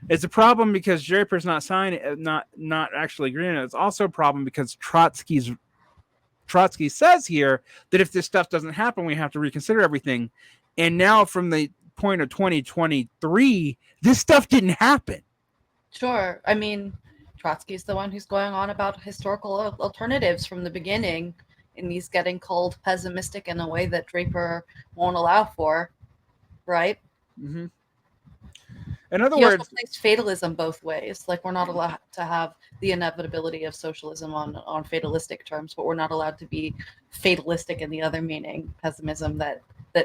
It's a problem because Draper's not signing, not actually agreeing. It's also a problem because Trotsky says here that if this stuff doesn't happen, we have to reconsider everything. And now, from the point of 2023, this stuff didn't happen. Sure. I mean, Trotsky's the one who's going on about historical alternatives from the beginning, and he's getting called pessimistic in a way that Draper won't allow for, right? Mm-hmm. In other he words, also plays fatalism both ways. Like, we're not allowed to have the inevitability of socialism on fatalistic terms, but we're not allowed to be fatalistic in the other meaning, pessimism, that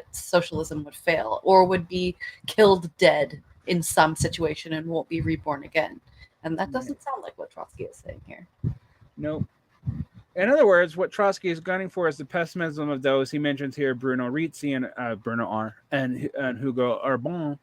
socialism would fail or would be killed dead in some situation and won't be reborn again. And that doesn't sound like what Trotsky is saying here. Nope. In other words, what Trotsky is gunning for is the pessimism of those he mentions here, Bruno Rizzi and Bruno R. and Hugo Arbon,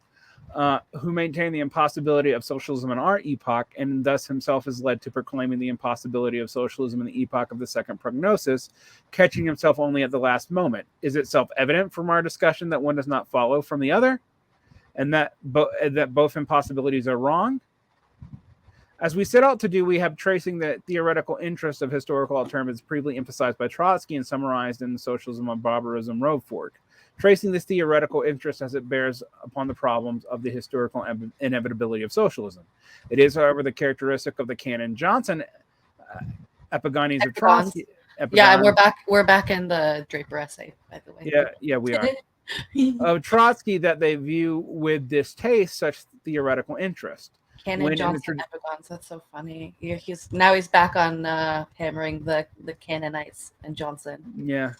who maintain the impossibility of socialism in our epoch, and thus himself is led to proclaiming the impossibility of socialism in the epoch of the second prognosis, catching himself only at the last moment. Is it self-evident from our discussion that one does not follow from the other? And that both impossibilities are wrong? As we set out to do, we have tracing the theoretical interest of historical alternatives previously emphasized by Trotsky and summarized in the Socialism of Barbarism Road Fork, tracing this theoretical interest as it bears upon the problems of the historical inevitability of socialism. It is, however, the characteristic of the Cannon Johnson epigones of Trotsky. Yeah, we're back in the Draper essay, by the way. Yeah, we are. Of Trotsky that they view with distaste such theoretical interest. Cannon Johnson epigons, that's so funny. He's back on hammering the Cannonites and Johnson. Yeah.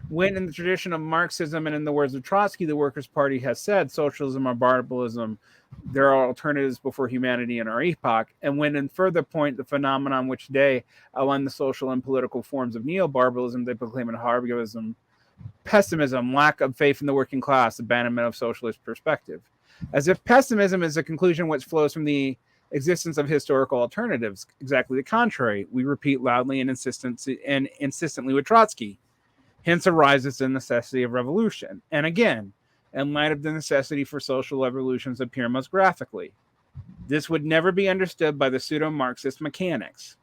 When in the tradition of Marxism and in the words of Trotsky, the Workers' Party has said socialism or barbarism, there are alternatives before humanity in our epoch. And when in further point, the phenomenon which they outline the social and political forms of neo-barbarism, they proclaim anarchism, pessimism, lack of faith in the working class, abandonment of socialist perspective. As if pessimism is a conclusion which flows from the existence of historical alternatives. Exactly the contrary. We repeat loudly and insistently with Trotsky. Hence arises the necessity of revolution. And again, in light of the necessity for social revolutions appear most graphically. This would never be understood by the pseudo-Marxist mechanics.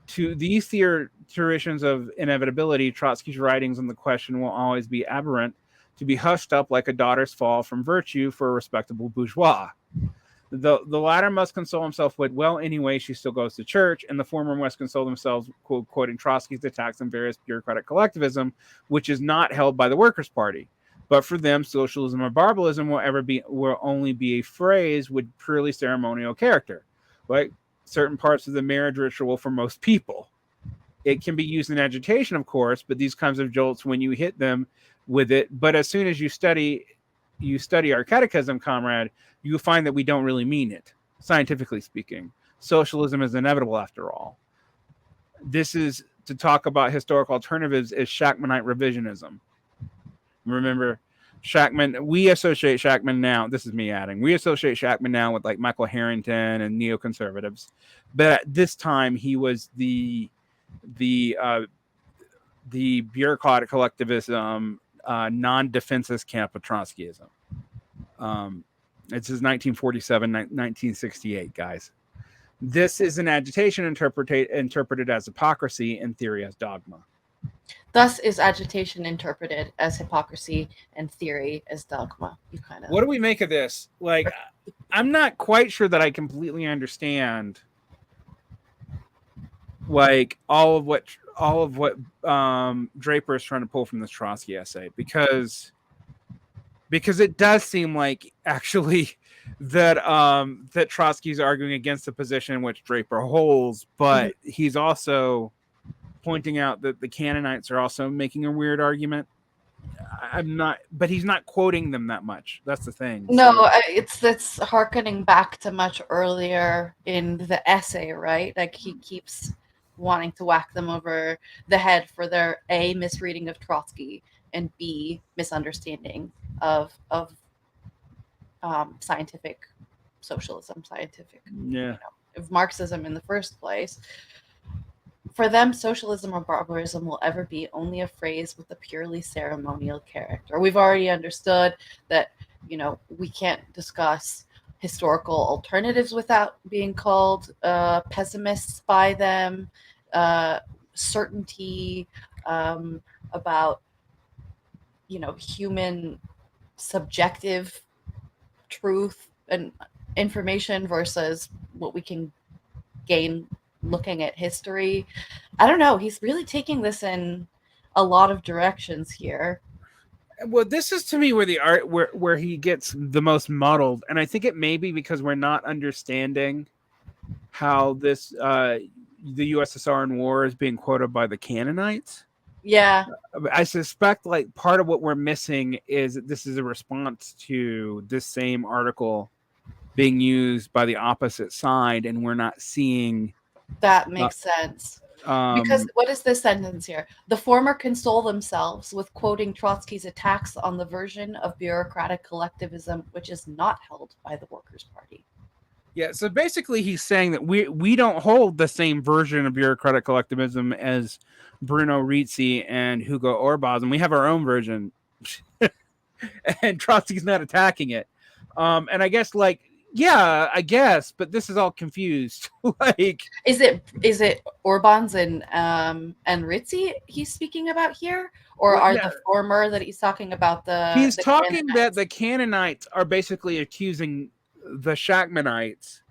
To these theoreticians of inevitability, Trotsky's writings on the question will always be aberrant, to be hushed up like a daughter's fall from virtue for a respectable bourgeois. The latter must console himself with, well, anyway, she still goes to church, and the former must console themselves, quoting Trotsky's attacks on various bureaucratic collectivism, which is not held by the Workers' Party. But for them, socialism or barbarism will only be a phrase with purely ceremonial character, like certain parts of the marriage ritual for most people. It can be used in agitation, of course, but these kinds of jolts when you hit them with it. But as soon as you study our catechism, comrade, you find that we don't really mean it, scientifically speaking. Socialism is inevitable after all. This is to talk about historical alternatives is Shachtmanite revisionism. Remember, we associate Shachtman now, this is me adding, we associate Shachtman now with like Michael Harrington and neoconservatives. But at this time, he was the the bureaucratic collectivism, non-defensive camp of Trotskyism. It's 1947, 1968, guys. This is an agitation interpreted as hypocrisy, in theory as dogma. Thus is agitation interpreted as hypocrisy and theory as dogma. You kind of. What do we make of this? Like, I'm not quite sure that I completely understand, like, all of what Draper is trying to pull from this Trotsky essay, because it does seem like actually that that Trotsky's arguing against the position which Draper holds, but he's also pointing out that the Canaanites are also making a weird argument. But he's not quoting them that much. That's the thing. No, so it's harkening back to much earlier in the essay, right? Like he keeps wanting to whack them over the head for their A, misreading of Trotsky, and B, misunderstanding of scientific socialism, of Marxism in the first place. For them, socialism or barbarism will ever be only a phrase with a purely ceremonial character. We've already understood that, we can't discuss historical alternatives without being called pessimists by them, certainty about, human subjective truth and information versus what we can gain looking at history. I don't know. He's really taking this in a lot of directions here. Well, this is to me where the art where he gets the most muddled, and I think it may be because we're not understanding how this the USSR in war is being quoted by the Canaanites. Yeah, I suspect like part of what we're missing is that this is a response to this same article being used by the opposite side, and we're not seeing. That makes sense. Because what is this sentence here? The former console themselves with quoting Trotsky's attacks on the version of bureaucratic collectivism which is not held by the Workers' Party. Yeah, so basically he's saying that we don't hold the same version of bureaucratic collectivism as Bruno Rizzi and Hugo Orbaz. We have our own version. And Trotsky's not attacking it. And I guess but this is all confused. Like, is it Orbans and Rizzi he's speaking about here, or the former that he's talking about? He's talking Canaanites? That the Canaanites are basically accusing the Shachtmanites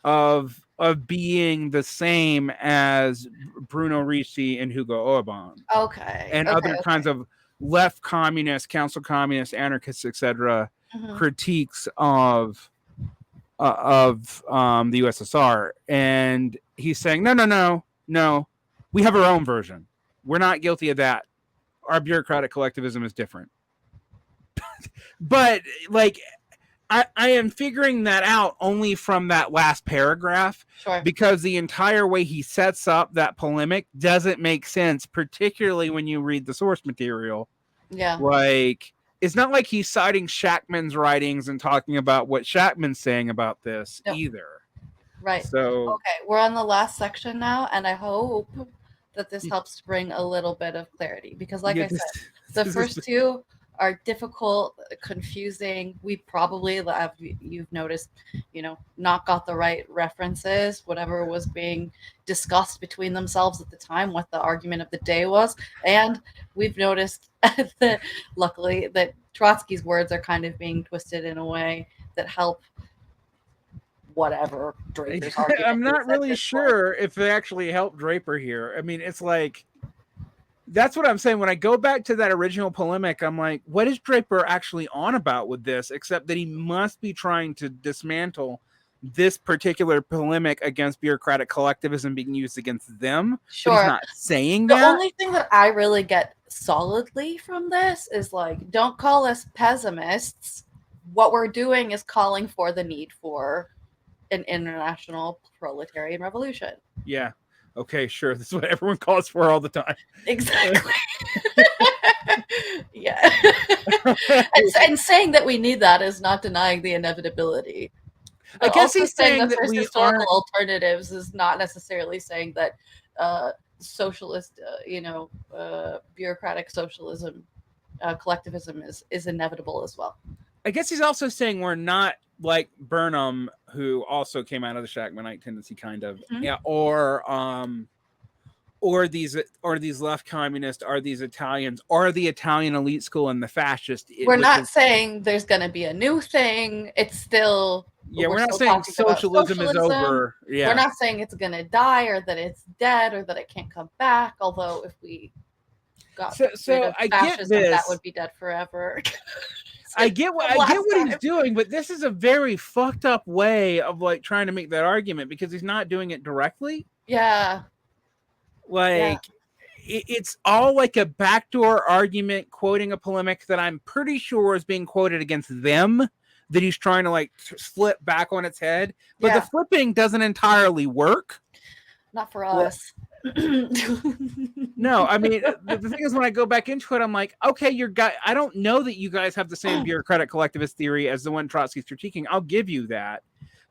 of being the same as Bruno Rizzi and Hugo Orban. Okay, and other kinds of left communists, council communists, anarchists, etc. Critiques of the USSR, and he's saying no, we have our own version. We're not guilty of that. Our bureaucratic collectivism is different. But like, I am figuring that out only from that last paragraph, because the entire way he sets up that polemic doesn't make sense, particularly when you read the source material. Yeah, like, it's not like he's citing Shachtman's writings and talking about what Shachtman's saying about this either. Right. So okay, we're on the last section now, and I hope that this helps to bring a little bit of clarity, because like I said, the first two are difficult, confusing. We probably, you've noticed, not got the right references, whatever was being discussed between themselves at the time, what the argument of the day was. And we've noticed that luckily that Trotsky's words are kind of being twisted in a way that help whatever Draper's argument. I'm not really sure if they actually help Draper here. I mean, it's like, that's what I'm saying. When I go back to that original polemic, I'm like, what is Draper actually on about with this? Except that he must be trying to dismantle this particular polemic against bureaucratic collectivism being used against them. Sure. But he's not saying that. The only thing that I really get solidly from this is like, don't call us pessimists. What we're doing is calling for the need for an international proletarian revolution. Yeah. Okay, sure. This is what everyone calls for all the time. Exactly. Yeah. and saying that we need that is not denying the inevitability. But I guess he's saying that there's historical alternatives is not necessarily saying that socialist, bureaucratic socialism, collectivism is inevitable as well. I guess he's also saying we're not like Burnham, who also came out of the Shackmanite tendency, kind of, yeah, or these left communists, are these Italians, or the Italian elite school and the fascist. We're not saying there's going to be a new thing. It's still we're not saying socialism is over. Yeah, we're not saying it's going to die or that it's dead or that it can't come back. Although if we got rid of fascism, that would be dead forever. I get what he's doing, but this is a very fucked up way of like trying to make that argument because he's not doing it directly. Yeah. It's all like a backdoor argument quoting a polemic that I'm pretty sure is being quoted against them, that he's trying to like flip back on its head. But the flipping doesn't entirely work. Not for us. No, I mean, the thing is, when I go back into it, I'm like, okay, I don't know that you guys have the same bureaucratic collectivist theory as the one Trotsky's critiquing. I'll give you that.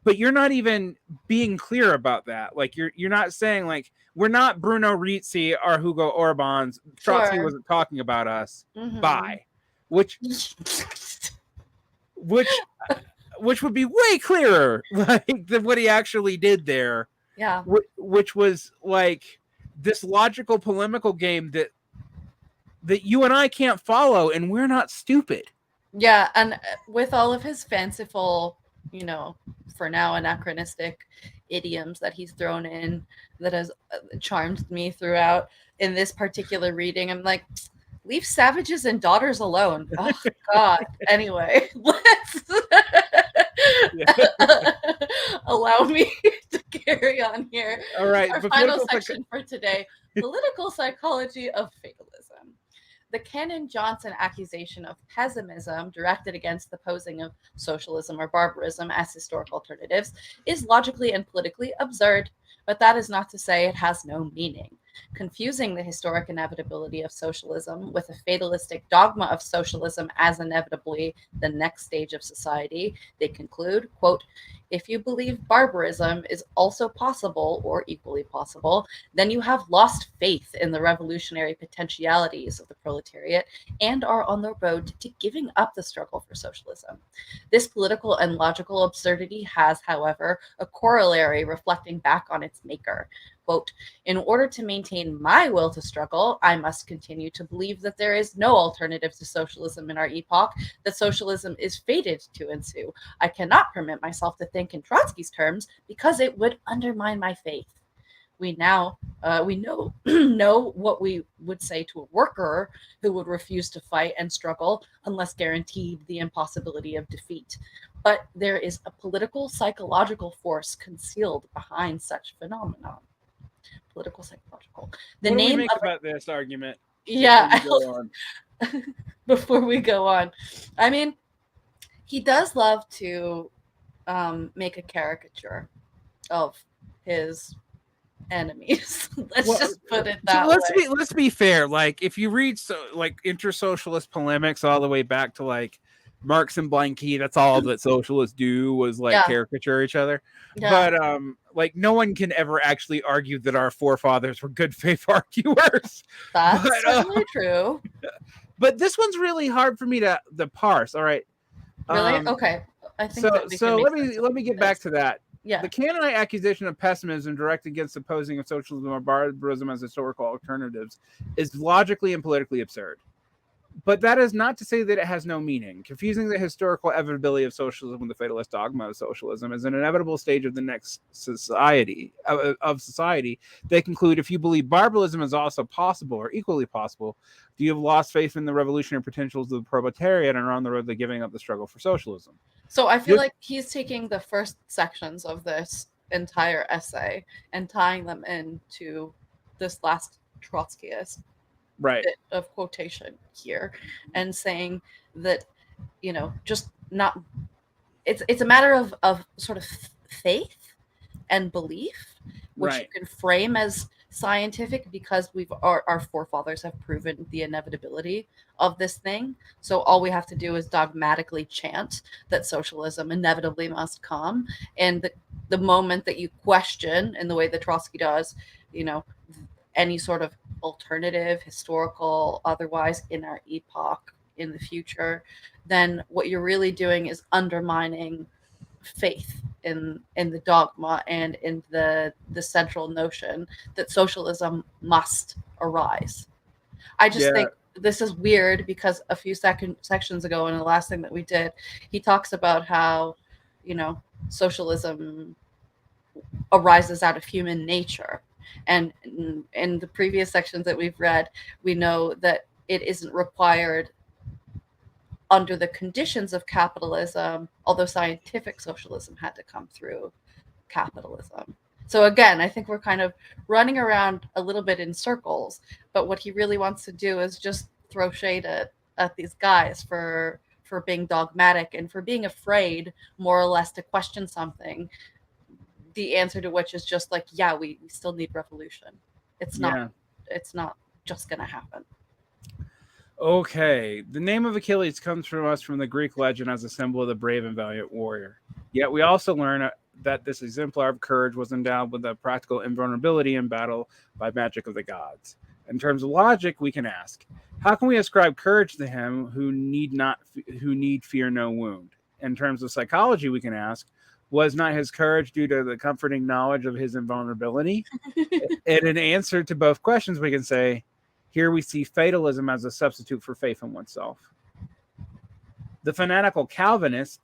But you're not even being clear about that. Like, you're not saying, like, we're not Bruno Rizzi or Hugo Orban's. Trotsky wasn't talking about us. Bye. Which would be way clearer, like, than what he actually did there. Yeah. Which was like this logical polemical game that you and I can't follow, and we're not stupid. Yeah, and with all of his fanciful, for now anachronistic idioms that he's thrown in that has charmed me throughout in this particular reading, I'm like, leave savages and daughters alone. Oh God. Anyway, let's allow me to carry on here. All right. Our final section for today: political psychology of fatalism. The Cannon-Johnson accusation of pessimism directed against the posing of socialism or barbarism as historic alternatives is logically and politically absurd, but that is not to say it has no meaning. Confusing the historic inevitability of socialism with a fatalistic dogma of socialism as inevitably the next stage of society, they conclude, quote, if you believe barbarism is also possible or equally possible, then you have lost faith in the revolutionary potentialities of the proletariat and are on the road to giving up the struggle for socialism. This political and logical absurdity has, however, a corollary reflecting back on its maker. Quote, in order to maintain my will to struggle, I must continue to believe that there is no alternative to socialism in our epoch, that socialism is fated to ensue. I cannot permit myself to think in Trotsky's terms because it would undermine my faith. We know what we would say to a worker who would refuse to fight and struggle unless guaranteed the impossibility of defeat. But there is a political psychological force concealed behind such phenomenon. Political psychological. The what name do we make about this argument? Yeah. Before we go on, I mean, he does love to make a caricature of his enemies. Just put it that way. Let's be fair. Like, if you read inter-socialist polemics all the way back to like Marx and Blanky, that's all that socialists do was caricature each other. Yeah. But no one can ever actually argue that our forefathers were good faith arguers. That's certainly true. But this one's really hard for me to parse. All right. Really? Okay. I think so. Let me get back to that. Yeah. The Cannonite accusation of pessimism directed against the posing of socialism or barbarism as historical alternatives is logically and politically absurd. But that is not to say that it has no meaning. Confusing the historical inevitability of socialism with the fatalist dogma of socialism is an inevitable stage of the next society. They conclude, if you believe barbarism is also possible or equally possible, do you have lost faith in the revolutionary potentials of the proletariat and are on the road to giving up the struggle for socialism? So I feel like he's taking the first sections of this entire essay and tying them into this last Trotskyist bit of quotation here and saying that, just not, it's a matter of sort of faith and belief, which you can frame as scientific because our forefathers have proven the inevitability of this thing. So all we have to do is dogmatically chant that socialism inevitably must come. And the moment that you question in the way that Trotsky does, any sort of alternative, historical, otherwise, in our epoch in the future, then what you're really doing is undermining faith in the dogma and in the central notion that socialism must arise. I just Yeah. think this is weird because a few sections ago, in the last thing that we did, he talks about how, socialism arises out of human nature. And in the previous sections that we've read, we know that it isn't required under the conditions of capitalism, although scientific socialism had to come through capitalism. So again, I think we're kind of running around a little bit in circles, but what he really wants to do is just throw shade at these guys for being dogmatic and for being afraid, more or less, to question something, the answer to which is just like, yeah, we still need revolution. It's not just gonna happen. Okay, the name of Achilles comes from us from the Greek legend as a symbol of the brave and valiant warrior. Yet we also learn that this exemplar of courage was endowed with a practical invulnerability in battle by magic of the gods. In terms of logic, we can ask, how can we ascribe courage to him who need fear no wound? In terms of psychology, we can ask, was not his courage due to the comforting knowledge of his invulnerability? And in answer to both questions, we can say, here we see fatalism as a substitute for faith in oneself. The fanatical Calvinist,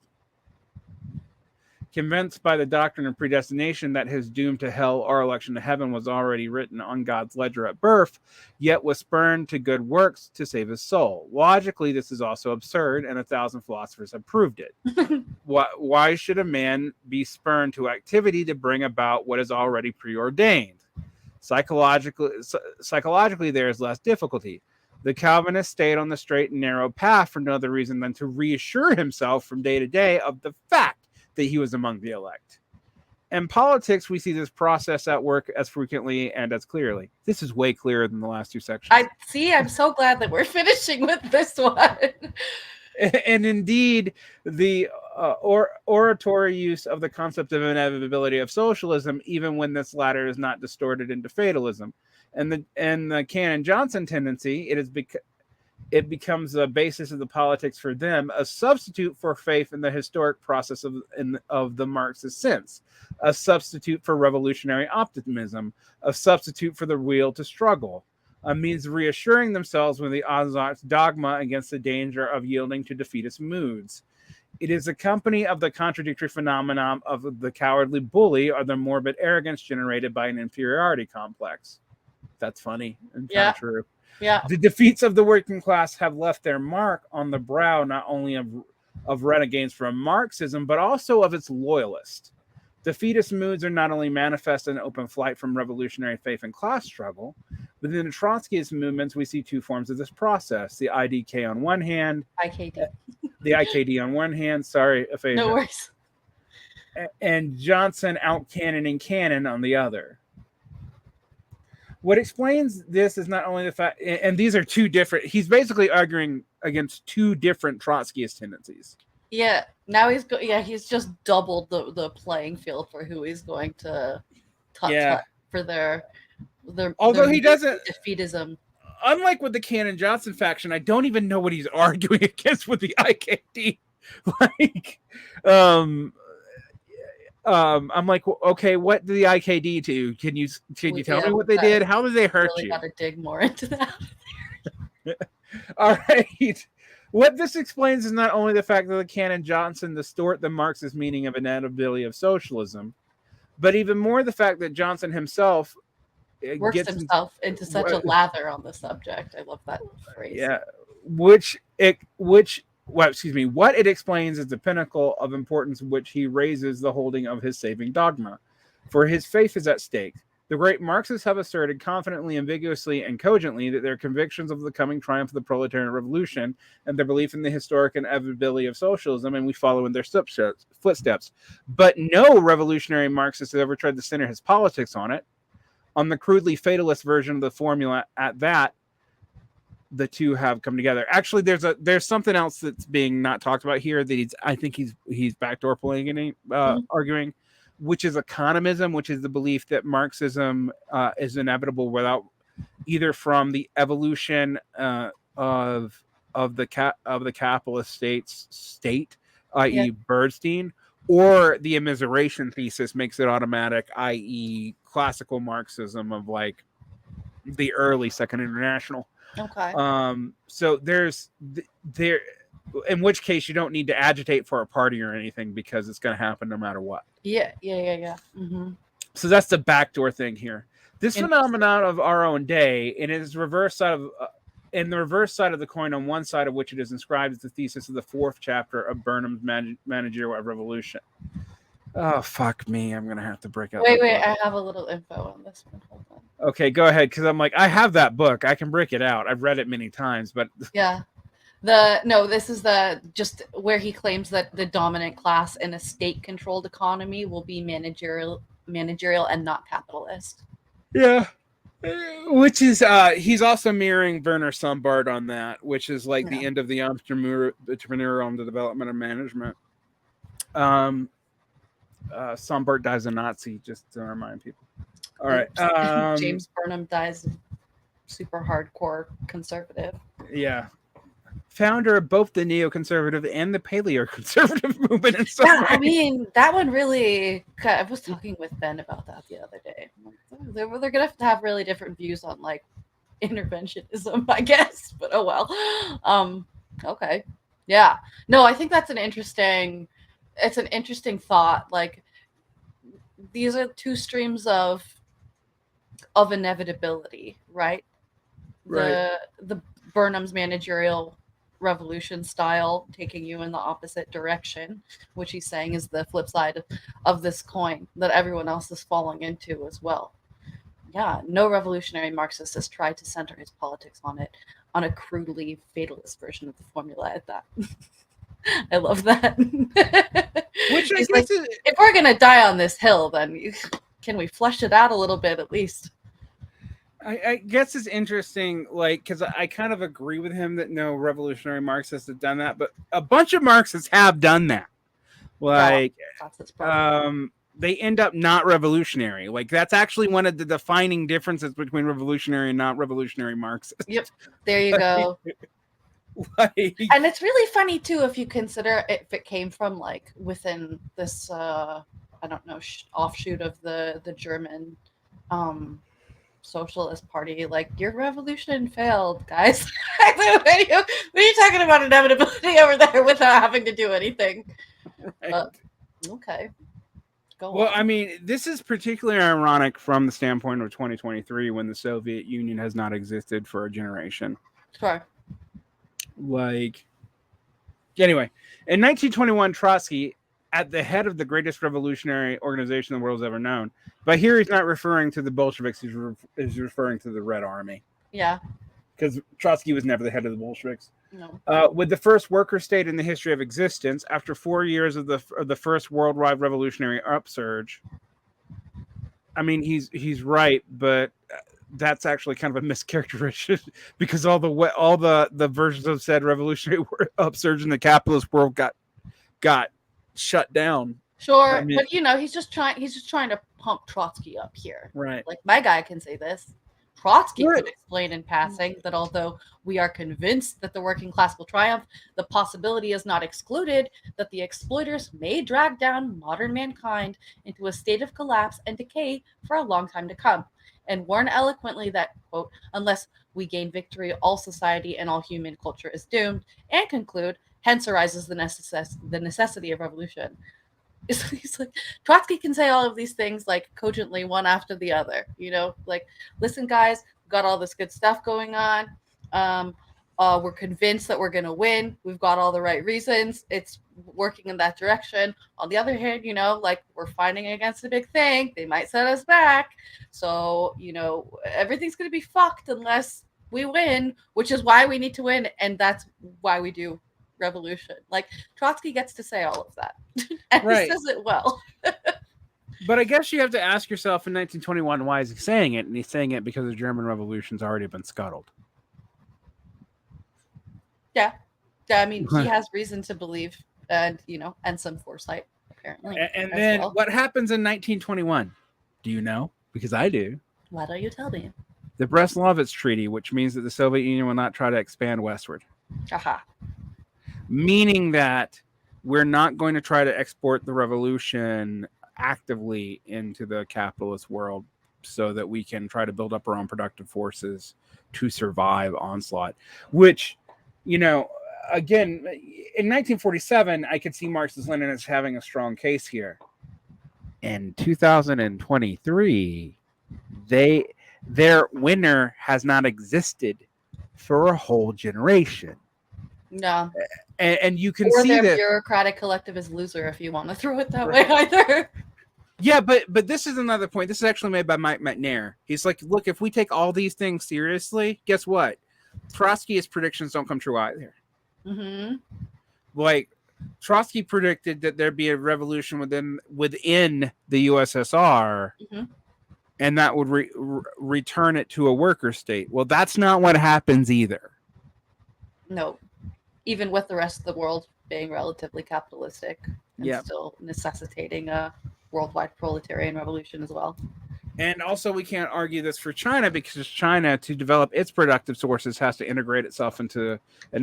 convinced by the doctrine of predestination that his doom to hell or election to heaven was already written on God's ledger at birth, yet was spurned to good works to save his soul. Logically, this is also absurd, and 1,000 philosophers have proved it. Why should a man be spurned to activity to bring about what is already preordained? Psychologically, there is less difficulty. The Calvinist stayed on the straight and narrow path for no other reason than to reassure himself from day to day of the fact that he was among the elect. In politics, we see this process at work as frequently and as clearly. This is way clearer than the last two sections. I'm so glad that we're finishing with this one. And indeed, the oratory use of the concept of inevitability of socialism, even when this latter is not distorted into fatalism, and the Cannon-Johnson tendency, it becomes the basis of the politics for them, a substitute for faith in the historic process of the Marxist sense, a substitute for revolutionary optimism, a substitute for the will to struggle, a means of reassuring themselves with the orthodox dogma against the danger of yielding to defeatist moods. It is a company of the contradictory phenomenon of the cowardly bully or the morbid arrogance generated by an inferiority complex. That's funny and kind of true. Yeah. The defeats of the working class have left their mark on the brow not only of renegades from Marxism, but also of its loyalists. Defeatist moods are not only manifest in open flight from revolutionary faith and class struggle, but in the Trotskyist movements, we see two forms of this process. The IDK on one hand. IKD. The IKD on one hand. Sorry, aphasia. No worries. And Johnson out-cannoning Cannon on the other. What explains this is not only the fact, and these are two different, he's basically arguing against two different Trotskyist tendencies. Yeah, now he's just doubled the playing field for who he's going to touch for their although he doesn't defeatism. Unlike with the Cannon-Johnson faction, I don't even know what he's arguing against with the IKD. Like, I'm like, okay, what did the IKD do? Can you tell me what they did? How did they hurt you? Got to dig more into that. All right. What this explains is not only the fact that the Cannon-Johnson distort the Marxist meaning of inevitability of socialism, but even more the fact that Johnson himself works himself into such a lather on the subject. I love that phrase. Yeah, what it explains is the pinnacle of importance which he raises the holding of his saving dogma. For his faith is at stake. The great Marxists have asserted confidently, ambiguously, and cogently that their convictions of the coming triumph of the proletarian revolution and their belief in the historic inevitability of socialism, and we follow in their footsteps. But no revolutionary Marxist has ever tried to center his politics on it. On the crudely fatalist version of the formula, at that, the two have come together. Actually, there's something else that's being not talked about here that I think he's backdoor playing and arguing, which is economism, which is the belief that Marxism is inevitable without either from the evolution of the capitalist state, Yeah. i.e., Bernstein, or the immiseration thesis makes it automatic, i.e., classical Marxism of like the early Second International. Okay. So there's there, in which case you don't need to agitate for a party or anything because it's going to happen no matter what. Yeah. Mm-hmm. So that's the backdoor thing here. This Interesting. phenomenon of our own day, and it is reverse side of, in the reverse side of the coin, on one side of which it is inscribed as the thesis of the 4th chapter of Burnham's Managerial Revolution. Oh fuck me! I'm gonna have to break out. Wait, book. I have a little info on this one. Hold on. Okay, go ahead, because I'm like, I have that book. I can break it out. I've read it many times, but Yeah. This is just where he claims that the dominant class in a state-controlled economy will be managerial and not capitalist. yeah. Which is he's also mirroring Werner Sombart on that, which is like the end of the entrepreneurial and the development of management. Sombart dies a Nazi, just to remind people. All right. James Burnham dies super hardcore conservative. Yeah. Founder of both the neoconservative and the paleoconservative movement. In some Yeah, ways. I mean, that one really. I was talking with Ben about that the other day. They're going to have really different views on like interventionism, I guess. But oh well. Okay. Yeah. No, I think that's an interesting. It's an interesting thought. Like, these are two streams of inevitability, right? Right. The Burnham's managerial revolution style taking you in the opposite direction, which he's saying is the flip side of this coin that everyone else is falling into as well. Yeah, no revolutionary Marxist has tried to center his politics on a crudely fatalist version of the formula at that. I love that. Which I guess like, if we're gonna die on this hill, then can we flesh it out a little bit at least? I guess it's interesting, like, because I kind of agree with him that no revolutionary Marxists have done that, but a bunch of Marxists have done that. Like, they end up not revolutionary. Like, that's actually one of the defining differences between revolutionary and not revolutionary Marxists. Yep, there you go. Like, and it's really funny too if you consider if it came from like within this I don't know offshoot of the German Socialist Party. Like, your revolution failed, guys. What are you talking about inevitability over there without having to do anything? Right. Okay. Go on. I mean, this is particularly ironic from the standpoint of 2023 when the Soviet Union has not existed for a generation. Sure. Like, anyway, in 1921, Trotsky, at the head of the greatest revolutionary organization the world's ever known, but here he's not referring to the Bolsheviks, he's referring to the Red Army. Yeah. Because Trotsky was never the head of the Bolsheviks. No. With the first worker state in the history of existence, after 4 years of the first worldwide revolutionary upsurge. I mean, he's right, but that's actually kind of a mischaracterization because all the versions of said revolutionary upsurge in the capitalist world got shut down. Sure, I mean, but he's just trying to pump Trotsky up here. Right. Like, my guy can say this. Trotsky could explain in passing that although we are convinced that the working class will triumph, the possibility is not excluded that the exploiters may drag down modern mankind into a state of collapse and decay for a long time to come, and warn eloquently that, quote, unless we gain victory, all society and all human culture is doomed, and conclude, hence arises the necessity of revolution. He's like, Trotsky can say all of these things like cogently one after the other, like, listen, guys, we've got all this good stuff going on. We're convinced that we're going to win. We've got all the right reasons. It's working in that direction. On the other hand, like, we're fighting against a big thing. They might set us back. So, everything's going to be fucked unless we win, which is why we need to win. And that's why we do revolution. Like, Trotsky gets to say all of that. And he says it well. But I guess you have to ask yourself in 1921, why is he saying it? And he's saying it because the German Revolution's already been scuttled. Yeah. I mean, he has reason to believe, and some foresight, apparently. And then what happens in 1921? Do you know? Because I do. Why don't you tell me? the Brest-Litovsk Treaty, which means that the Soviet Union will not try to expand westward. Aha. Meaning that we're not going to try to export the revolution actively into the capitalist world so that we can try to build up our own productive forces to survive onslaught. Which, again, in 1947, I could see Marxist-Leninists having a strong case here. In 2023, their winner has not existed for a whole generation. No. And you can or see their that bureaucratic collectivist loser, if you want to throw it that way either. Yeah, but this is another point. This is actually made by Mike McNair. He's like, look, if we take all these things seriously, guess what? Trotsky's predictions don't come true either. Mm-hmm. Like, Trotsky predicted that there'd be a revolution within the USSR, Mm-hmm. and that would return it to a worker state. Well, that's not what happens either. No. Even with the rest of the world being relatively capitalistic and still necessitating a worldwide proletarian revolution as well. And also, we can't argue this for China, because China, to develop its productive sources, has to integrate itself into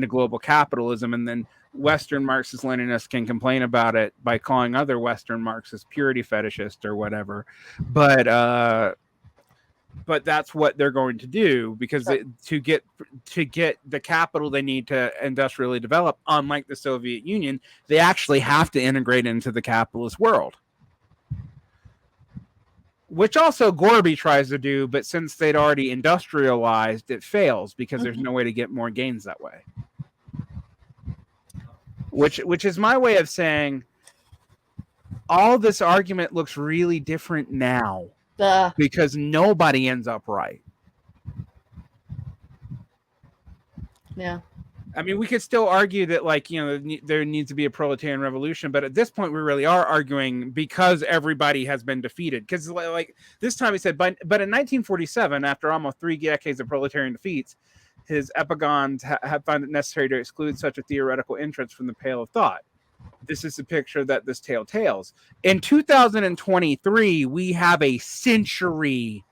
global capitalism. And then Western Marxist-Leninists can complain about it by calling other Western Marxists purity fetishists or whatever. But that's what they're going to do, because to get the capital they need to industrially develop, unlike the Soviet Union, they actually have to integrate into the capitalist world. Which also Gorby tries to do, but since they'd already industrialized, it fails because there's no way to get more gains that way. Which is my way of saying all this argument looks really different now because nobody ends up right. Yeah. I mean, we could still argue that, like, there needs to be a proletarian revolution, but at this point, we really are arguing because everybody has been defeated. Because, like, this time he said, but in 1947, after almost 3 decades of proletarian defeats, his epigons have found it necessary to exclude such a theoretical entrance from the pale of thought. This is the picture that this tale tells. In 2023, we have a century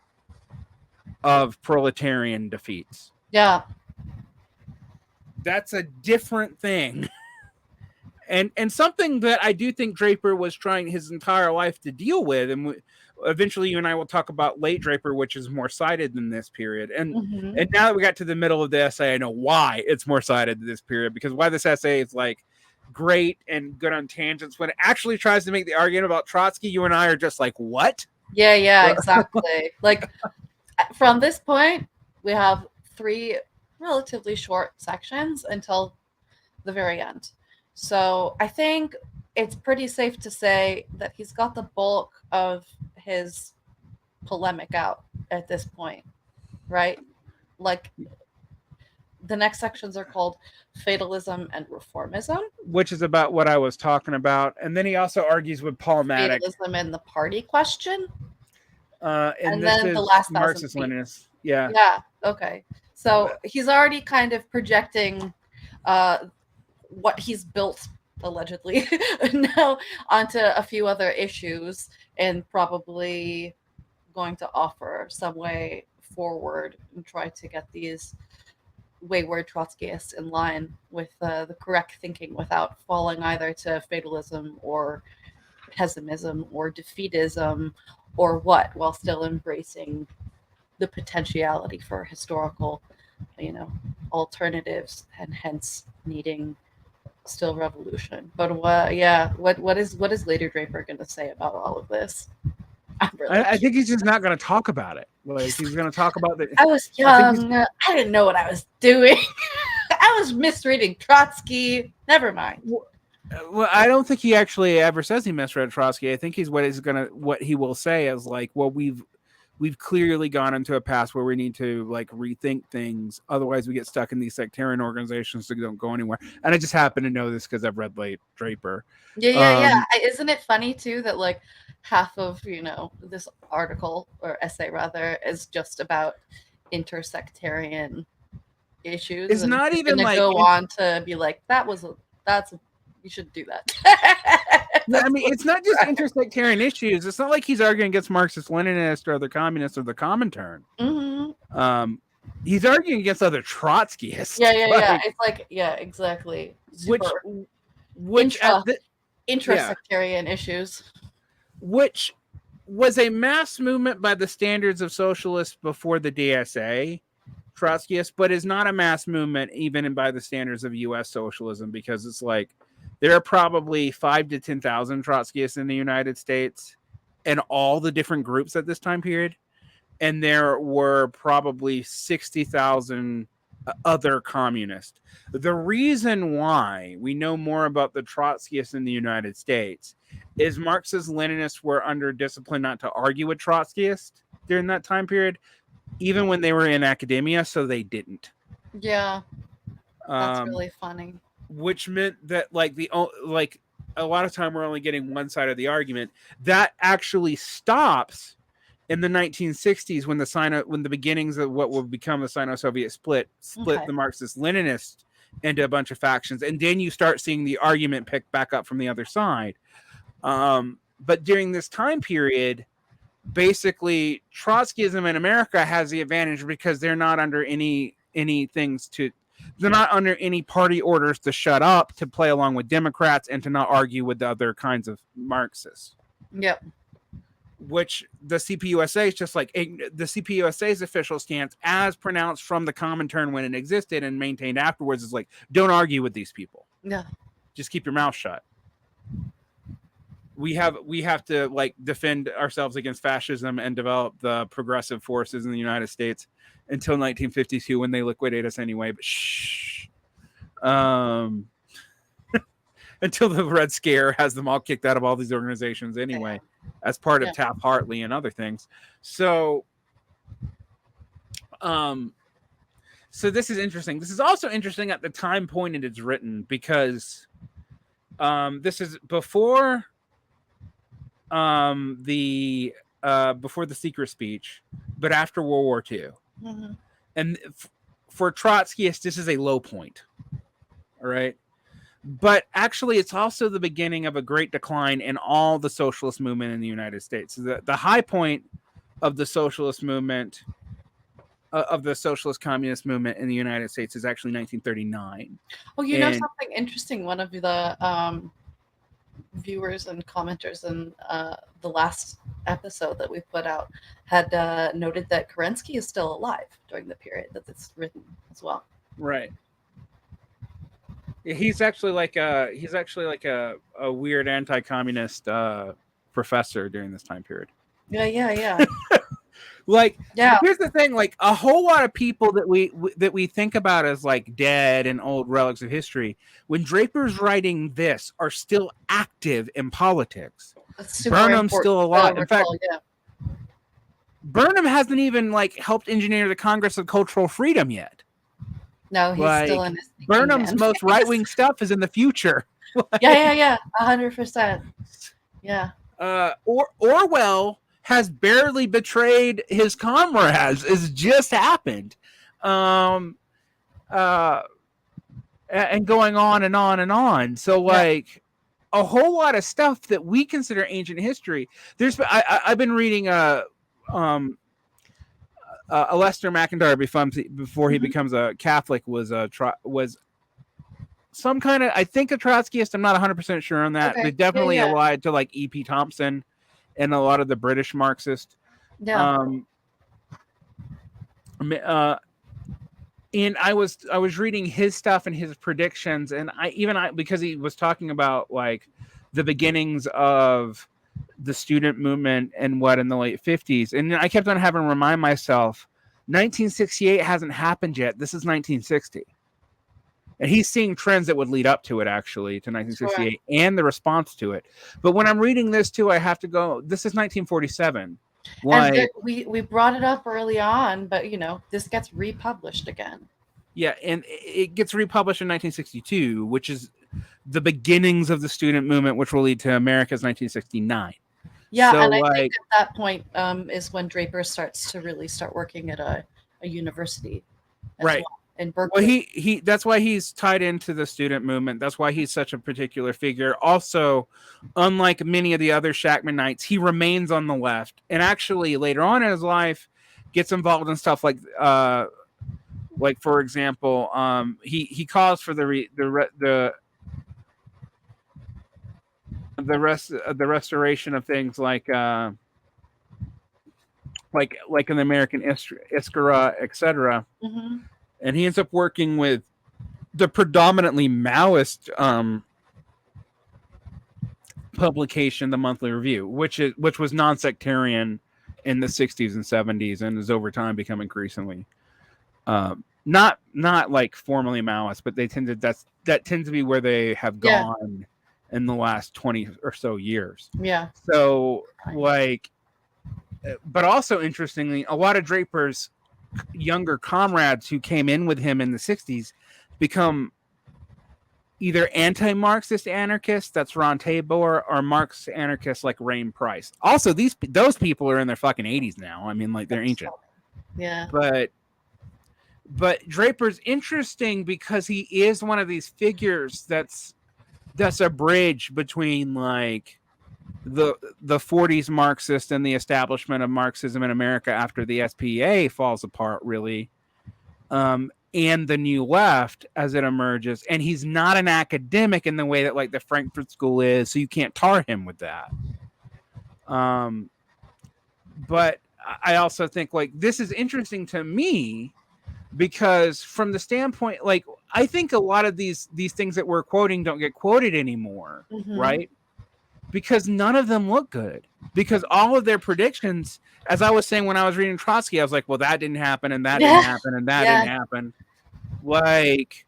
of proletarian defeats. Yeah. That's a different thing. And something that I do think Draper was trying his entire life to deal with. And eventually you and I will talk about late Draper, which is more cited than this period. And and now that we got to the middle of the essay, I know why it's more cited than this period, because why this essay is like great and good on tangents. When it actually tries to make the argument about Trotsky, you and I are just like, what? Yeah, exactly. Like, from this point, we have 3 relatively short sections until the very end. So I think it's pretty safe to say that he's got the bulk of his polemic out at this point, right? Like, the next sections are called Fatalism and Reformism, which is about what I was talking about. And then he also argues with Paul Maddox. Fatalism and the Party Question. And then the last Marxist-Leninist. Yeah. Yeah. Okay. So he's already kind of projecting what he's built, allegedly, now onto a few other issues, and probably going to offer some way forward and try to get these wayward Trotskyists in line with the correct thinking without falling either to fatalism or pessimism or defeatism or what, while still embracing the potentiality for historical, alternatives, and hence needing still revolution. But what is later Draper going to say about all of this? I think he's just not going to talk about it. Like, he's going to talk about the. I was young. I didn't know what I was doing. I was misreading Trotsky. Never mind. Well, I don't think he actually ever says he misread Trotsky. I think what he will say is like, well, we've clearly gone into a path where we need to like rethink things. Otherwise, we get stuck in these sectarian organizations that don't go anywhere. And I just happen to know this because I've read late Draper. Yeah. Isn't it funny too that like half of this article or essay rather is just about intersectarian issues? It's not even like go on to be like you should do that. I mean, it's not just intersectarian issues. It's not like he's arguing against Marxist-Leninists or the communists or the Comintern. Mm-hmm. He's arguing against other Trotskyists. Yeah. It's like, yeah, exactly. Which Intra-sectarian issues. Which was a mass movement by the standards of socialists before the DSA, Trotskyists, but is not a mass movement even by the standards of U.S. socialism, because it's like there are probably 5,000 to 10,000 Trotskyists in the United States and all the different groups at this time period. And there were probably 60,000 other communists. The reason why we know more about the Trotskyists in the United States is Marxist-Leninists were under discipline not to argue with Trotskyists during that time period, even when they were in academia, so they didn't. Yeah, that's really funny. Which meant that a lot of time we're only getting one side of the argument. That actually stops in the 1960s when the beginnings of what would become the Sino-Soviet split the Marxist-Leninists into a bunch of factions, and then you start seeing the argument pick back up from the other side. But during this time period, basically Trotskyism in America has the advantage because they're not under any party orders to shut up, to play along with Democrats, and to not argue with the other kinds of Marxists. Yep. Which the CPUSA is just like the CPUSA's official stance, as pronounced from the Comintern when it existed and maintained afterwards, is like, don't argue with these people. Yeah. Just keep your mouth shut. We have to like defend ourselves against fascism and develop the progressive forces in the United States until 1952 when they liquidate us anyway. But shh. Until the Red Scare has them all kicked out of all these organizations anyway, as part of Taft-Hartley and other things. So this is interesting. This is also interesting at the time point it is written, because this is before the secret speech, but after World War II. Mm-hmm. And for Trotskyists, this is a low point. All right. But actually, it's also the beginning of a great decline in all the socialist movement in the United States. The high point of the socialist movement, of the socialist communist movement in the United States, is actually 1939. Oh, you know something interesting? One of the viewers and commenters in the last episode that we put out had noted that Kerensky is still alive during the period that it's written as well. Right. He's actually like a weird anti-communist professor during this time period. Yeah. Here's the thing: like a whole lot of people that we think about as like dead and old relics of history, when Draper's writing this, are still active in politics. Burnham's still alive. In fact, Burnham hasn't even like helped engineer the Congress of Cultural Freedom yet. No, he's still in his Burnham's most right-wing stuff is in the future. Yeah, 100%. Yeah. Orwell has barely betrayed his comrades. It's just happened. And going on and on and on. So a whole lot of stuff that we consider ancient history. I've been reading Lester McIntyre before he becomes a Catholic was some kind of, I think, a Trotskyist. I'm not 100% sure on that. Okay. They definitely allied to like E.P. Thompson and a lot of the British Marxists. Yeah. And I was reading his stuff and his predictions, and I because he was talking about like the beginnings of the student movement and what in the late 50s, and I kept on having to remind myself 1968 hasn't happened yet. This is 1960, and he's seeing trends that would lead up to it, actually, to 1968 and the response to it. But when I'm reading this too, I have to go, this is 1947. And we brought it up early on, but this gets republished again. Yeah, and it gets republished in 1962, which is the beginnings of the student movement, which will lead to America's 1969. Yeah, so, and I think at that point is when Draper starts working at a university. Right. Well, in Berkeley. Well, he that's why he's tied into the student movement. That's why he's such a particular figure. Also, unlike many of the other Shachtmanites, he remains on the left. And actually, later on in his life, gets involved in stuff like for example, he calls for the restoration of things like an American Iskra, etc. Mm-hmm. And he ends up working with the predominantly Maoist publication, the Monthly Review, which was non-sectarian in the 60s and 70s, and is over time become increasingly not like formally Maoist, but they that tends to be where they have gone in the last 20 or so years. Yeah. So but also interestingly, a lot of Draper's younger comrades who came in with him in the 60s become either anti-Marxist anarchists, that's Ron Tabor, or Marxist anarchists like Rain Price. Also, those people are in their fucking 80s now. I mean, like, they're ancient. Yeah. But Draper's interesting because he is one of these figures that's a bridge between like the 40s Marxist and the establishment of Marxism in America after the SPA falls apart, really. And the new left as it emerges. And he's not an academic in the way that like the Frankfurt School is, so you can't tar him with that. But I also think like this is interesting to me because from the standpoint, like I think a lot of these things that we're quoting don't get quoted anymore, right? Because none of them look good. Because all of their predictions, as I was saying when I was reading Trotsky, I was like, well, that didn't happen, and that didn't happen, and that didn't happen. Like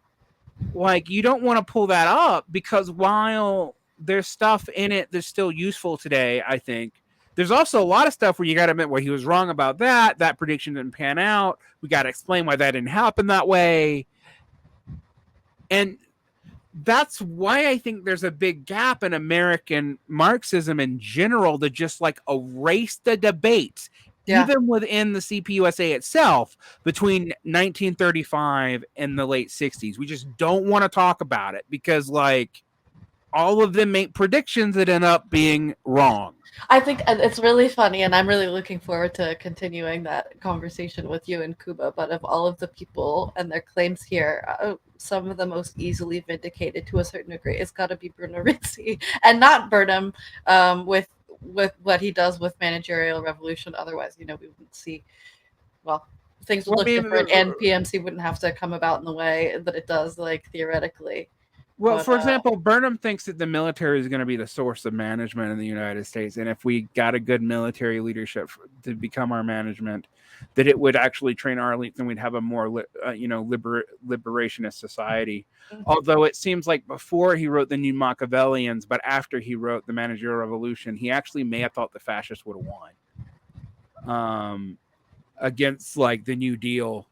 you don't want to pull that up because while there's stuff in it that's still useful today, I think there's also a lot of stuff where you got to admit, well, he was wrong about that prediction didn't pan out. We got to explain why that didn't happen that way. And that's why I think there's a big gap in American Marxism in general to just like erase the debates, even within the CPUSA itself, between 1935 and the late 60s. We just don't want to talk about it because like all of them make predictions that end up being wrong. I think it's really funny, and I'm really looking forward to continuing that conversation with you and Kuba. But of all of the people and their claims here, some of the most easily vindicated to a certain degree, it's got to be Bruno Rizzi, and not Burnham with what he does with Managerial Revolution. Otherwise, we wouldn't see. Well, things would look different, and PMC wouldn't have to come about in the way that it does, like theoretically. Well, for example, Burnham thinks that the military is going to be the source of management in the United States. And if we got a good military leadership to become our management, that it would actually train our elites and we'd have a more, liberationist society. Although it seems like before he wrote the New Machiavellians, but after he wrote the Managerial Revolution, he actually may have thought the fascists would have won against like the New Deal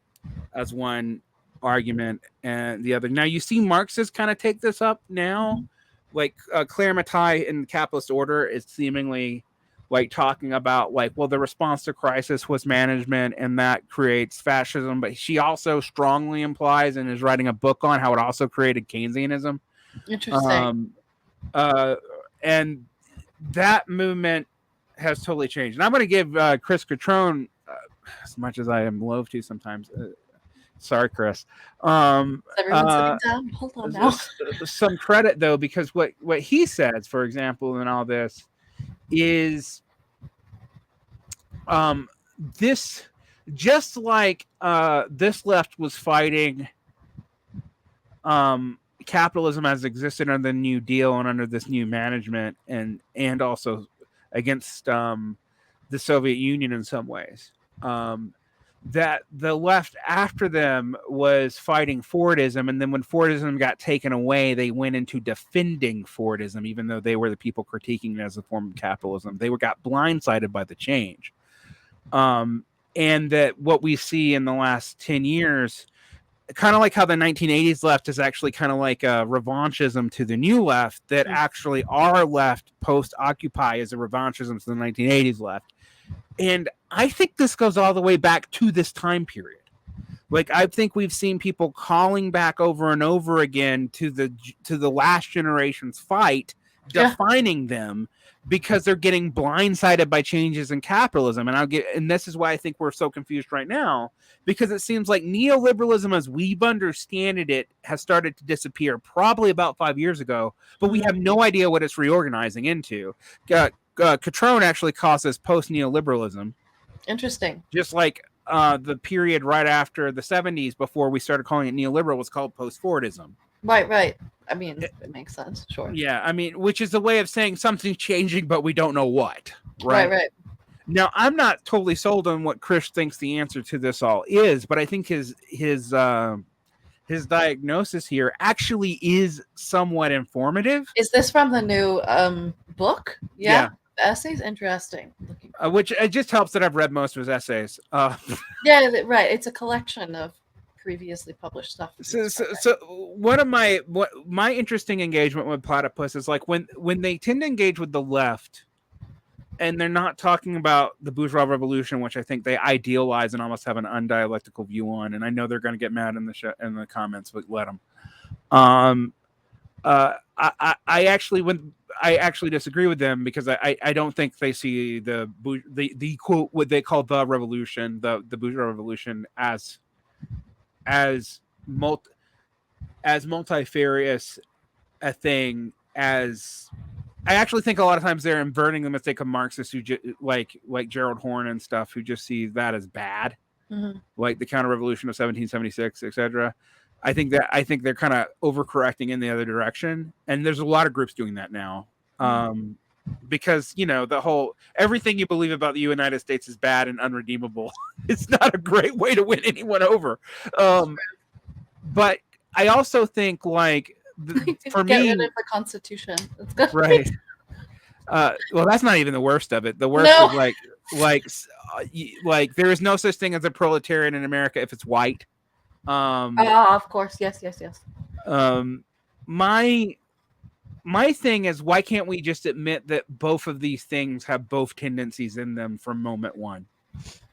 as one argument and the other. Now you see Marxists kind of take this up now, like Claire Mattei in Capitalist Order is seemingly like talking about like, well, the response to crisis was management and that creates fascism, but she also strongly implies and is writing a book on how it also created Keynesianism. Interesting. And that movement has totally changed. And I'm going to give Chris Catrone, as much as I am loath to sometimes, sorry, Chris. Everyone sitting down? Hold on now. Some credit though, because what he says, for example, in all this is this just like this left was fighting capitalism as existed under the New Deal and under this new management and also against the Soviet Union in some ways. That the left after them was fighting Fordism, and then when Fordism got taken away, they went into defending Fordism, even though they were the people critiquing it as a form of capitalism. They got blindsided by the change. And that what we see in the last 10 years, kind of like how the 1980s left is actually kind of like a revanchism to the new left, that actually our left post-Occupy is a revanchism to the 1980s left. And I think this goes all the way back to this time period. Like, I think we've seen people calling back over and over again to the last generation's fight, defining them, because they're getting blindsided by changes in capitalism. And this is why I think we're so confused right now, because it seems like neoliberalism as we understand it has started to disappear probably about 5 years ago, but we have no idea what it's reorganizing into. Catrone actually calls this post-neoliberalism. Interesting. Just like the period right after the 70s before we started calling it neoliberal was called post-Fordism. Right. I mean, it makes sense, sure. Yeah, I mean, which is a way of saying something's changing, but we don't know what. Right. Now, I'm not totally sold on what Chris thinks the answer to this all is, but I think his diagnosis here actually is somewhat informative. Is this from the new book? Yeah. The essay's interesting. Which it just helps that I've read most of his essays. Yeah, right. It's a collection of previously published stuff. So one of my interesting engagement with Platypus is like when they tend to engage with the left, and they're not talking about the bourgeois revolution, which I think they idealize and almost have an undialectical view on. And I know they're going to get mad in the comments, but let them. I actually disagree with them because I don't think they see the quote what they call the revolution, the bourgeois revolution as multifarious a thing as. I actually think a lot of times they're inverting the mistake of Marxists who like Gerald Horne and stuff who just see that as bad, like the counter-revolution of 1776, etc. I think they're kind of overcorrecting in the other direction, and there's a lot of groups doing that now, because the whole everything you believe about the United States is bad and unredeemable. It's not a great way to win anyone over, but I also think like. For Get me, rid of the Constitution. Right. Well, that's not even the worst of it. The worst is like there is no such thing as a proletariat in America if it's white. Of course, yes. My thing is, why can't we just admit that both of these things have both tendencies in them from moment one?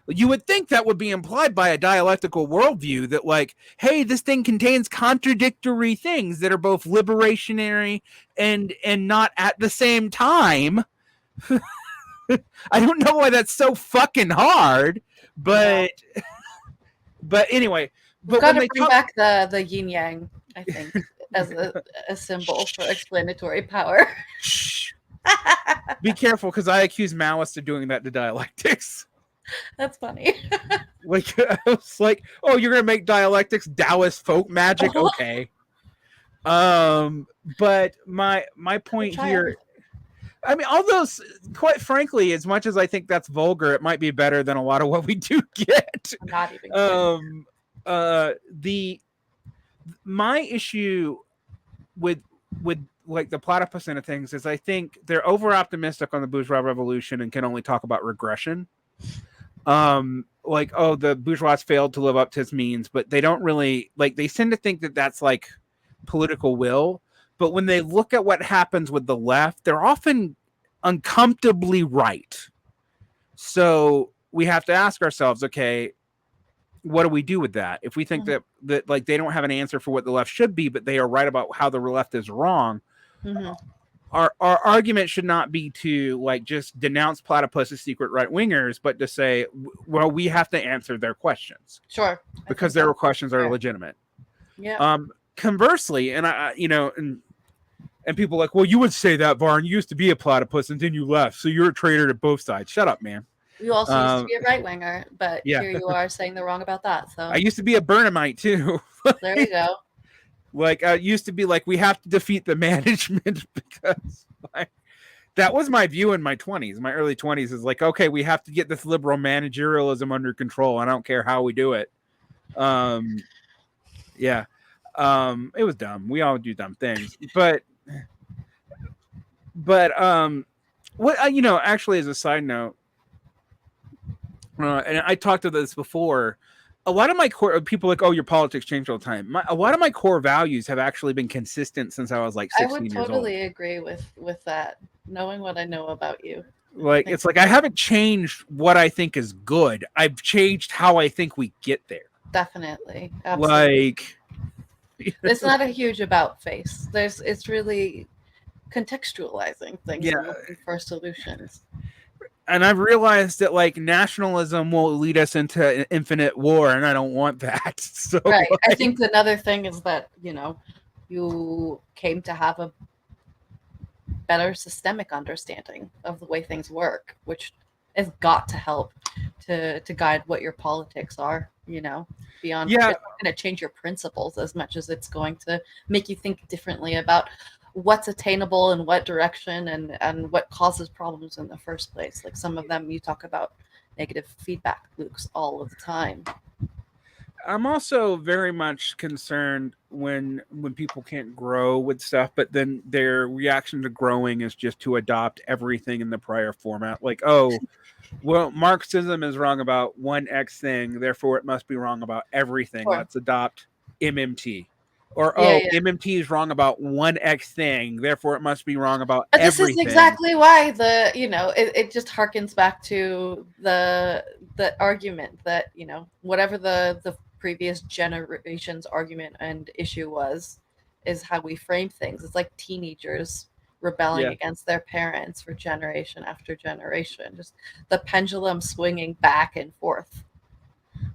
You would think that would be implied by a dialectical worldview that like, hey, this thing contains contradictory things that are both liberationary and not at the same time. I don't know why that's so fucking hard, but anyway. We've got to bring back the yin yang, I think, as a symbol for explanatory power. Be careful, because I accuse Maoists of doing that to dialectics. That's funny. Like I was like, oh, you're gonna make dialectics Taoist folk magic, okay? But my point here, I mean, all those, quite frankly, as much as I think that's vulgar, it might be better than a lot of what we do get. I'm not even. My issue with like the platypus end of things is I think they're over optimistic on the bourgeois revolution and can only talk about regression. Like, oh, the bourgeois failed to live up to its means, but they don't really like, they tend to think that that's like political will. But when they look at what happens with the left, they're often uncomfortably right. So we have to ask ourselves, okay, what do we do with that? If we think that like they don't have an answer for what the left should be, but they are right about how the left is wrong, our argument should not be to like just denounce platypus as secret right wingers, but to say, well, we have to answer their questions. Sure. Because their questions are legitimate. Yeah. Conversely, and and people are like, well, you would say that, Varn, you used to be a platypus and then you left, so you're a traitor to both sides. Shut up, man. You also used to be a right winger, but here you are saying the wrong about that. So I used to be a Burnhamite too. There you go. Like I used to be like, we have to defeat the management because that was my view in my 20s. My early 20s is like, okay, we have to get this liberal managerialism under control. I don't care how we do it. It was dumb. We all do dumb things, but what actually, as a side note, and I talked about this before. A lot of my core people are like, oh, your politics change all the time. A lot of my core values have actually been consistent since I was like 16 years old. I would totally agree with that, knowing what I know about you. Like, it's like I haven't changed what I think is good. I've changed how I think we get there. Definitely. Absolutely. Like, it's not a huge about face. It's really contextualizing things Yeah. and looking for solutions. And I've realized that like nationalism will lead us into infinite war, and I don't want that. So Right. I like, think another thing is that, you came to have a better systemic understanding of the way things work, which has got to help to guide what your politics are, beyond yeah, it's not going to change your principles as much as it's going to make you think differently about what's attainable in what direction and what causes problems in the first place. Like some of them you talk about negative feedback loops all of the time. I'm also very much concerned when people can't grow with stuff, but then their reaction to growing is just to adopt everything in the prior format. Like, oh, well, Marxism is wrong about one X thing, therefore it must be wrong about everything. Sure. Let's adopt MMT. Or, Yeah, oh, yeah. MMT is wrong about one X thing, therefore it must be wrong about But this everything. is exactly why it just harkens back to the argument that, whatever the previous generation's argument and issue is how we frame things. It's like teenagers rebelling Yeah. against their parents for generation after generation. Just the pendulum swinging back and forth.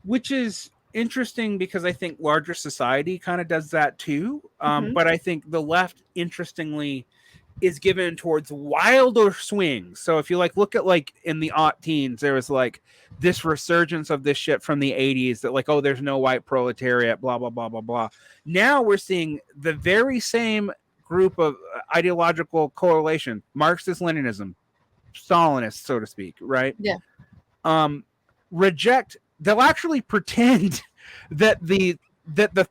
Which is interesting because I think larger society kind of does that too. Mhm. But I think the left, interestingly, is given towards wilder swings. So if you like look at like in the aught teens, there was like this resurgence of this shit from the 80s that like, oh, there's no white proletariat, blah, blah, blah, blah, blah. Now we're seeing the very same group of ideological correlation, Marxist Leninism, Stalinist, so to speak, right? Yeah. Reject, they'll actually pretend that the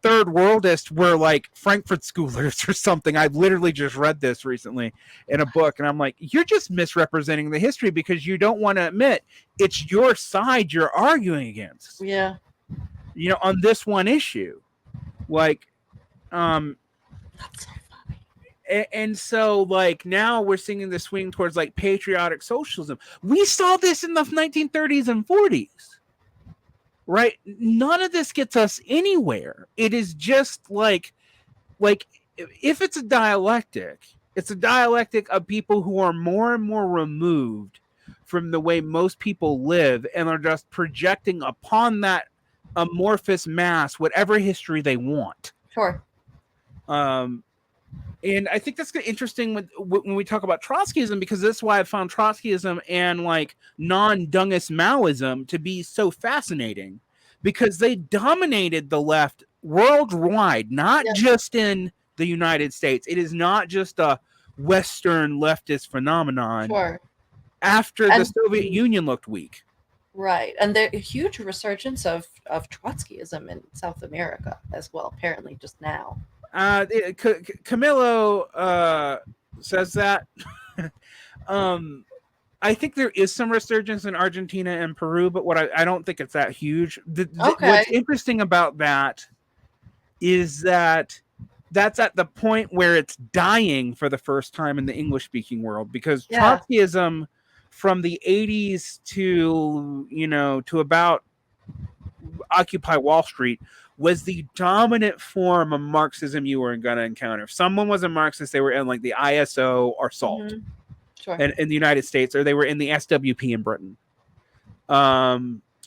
third worldists were like Frankfurt schoolers or something. I've literally just read this recently in a book, and I'm like, you're just misrepresenting the history because you don't want to admit it's your side you're arguing against. Yeah. On this one issue. Like, That's so funny. and so like now we're seeing the swing towards like patriotic socialism. We saw this in the 1930s and 40s. Right? None of this gets us anywhere. It is just like if it's a dialectic, it's a dialectic of people who are more and more removed from the way most people live and are just projecting upon that amorphous mass whatever history they want. Sure. And I think that's interesting when we talk about Trotskyism, because that's why I found Trotskyism and like non-Dungist Maoism to be so fascinating, because they dominated the left worldwide, not just in the United States. It is not just a Western leftist phenomenon. Sure. After the Soviet Union looked weak. Right. And there's a huge resurgence of Trotskyism in South America as well, apparently just now. Camilo says that. I think there is some resurgence in Argentina and Peru, but I don't think it's that huge. What's interesting about that is that that's at the point where it's dying for the first time in the English-speaking world, because Trotskyism from the 80s to about Occupy Wall Street was the dominant form of Marxism you were going to encounter. If someone was a Marxist, they were in like the ISO or SALT in the United States, or they were in the SWP in Britain.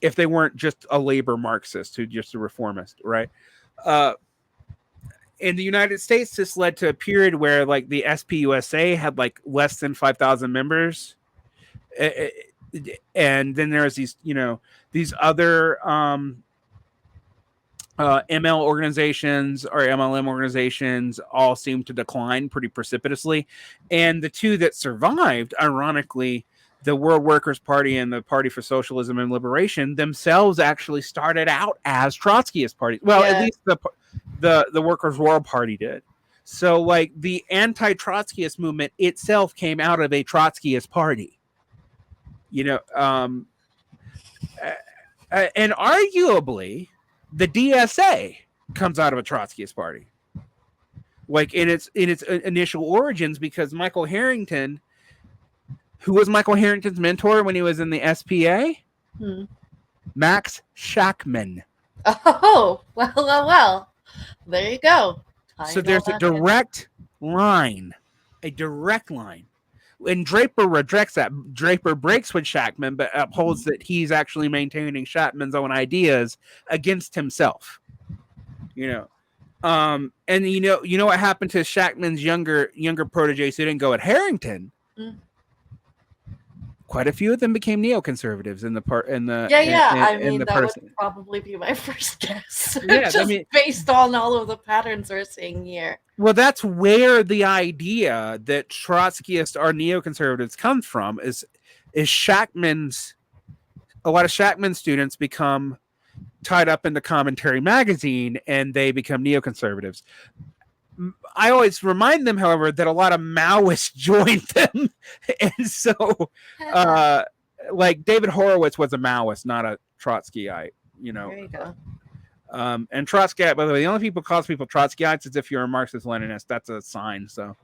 If they weren't just a labor Marxist who just a reformist, right? In the United States, this led to a period where like the SPUSA had like less than 5,000 members. And then there's these other ML organizations or MLM organizations all seem to decline pretty precipitously. And the two that survived, ironically, the World Workers' Party and the Party for Socialism and Liberation themselves actually started out as Trotskyist parties. Well, at least the Workers' World Party did. So like the anti-Trotskyist movement itself came out of a Trotskyist party. And arguably the DSA comes out of a Trotskyist party, like in its initial origins, because Michael Harrington, who was Michael Harrington's mentor when he was in the SPA, Max Shachtman. Oh, well, there you go. So there's a direct line a direct line. And Draper rejects that. Draper breaks with Shackman, but upholds that he's actually maintaining Shackman's own ideas against himself. And you know what happened to Shackman's younger proteges who didn't go at Harrington? Quite a few of them became neoconservatives in the part in the that would probably be my first guess. Yeah, just based on all of the patterns we're seeing here. Well, that's where the idea that Trotskyists are neoconservatives comes from. Is Shackman's? A lot of Shackman students become tied up into Commentary magazine, and they become neoconservatives. I always remind them, however, that a lot of Maoists joined them. And so, like David Horowitz was a Maoist, not a Trotskyite, There you go. And Trotskyite, by the way, the only people calls people Trotskyites is if you're a Marxist-Leninist. That's a sign. So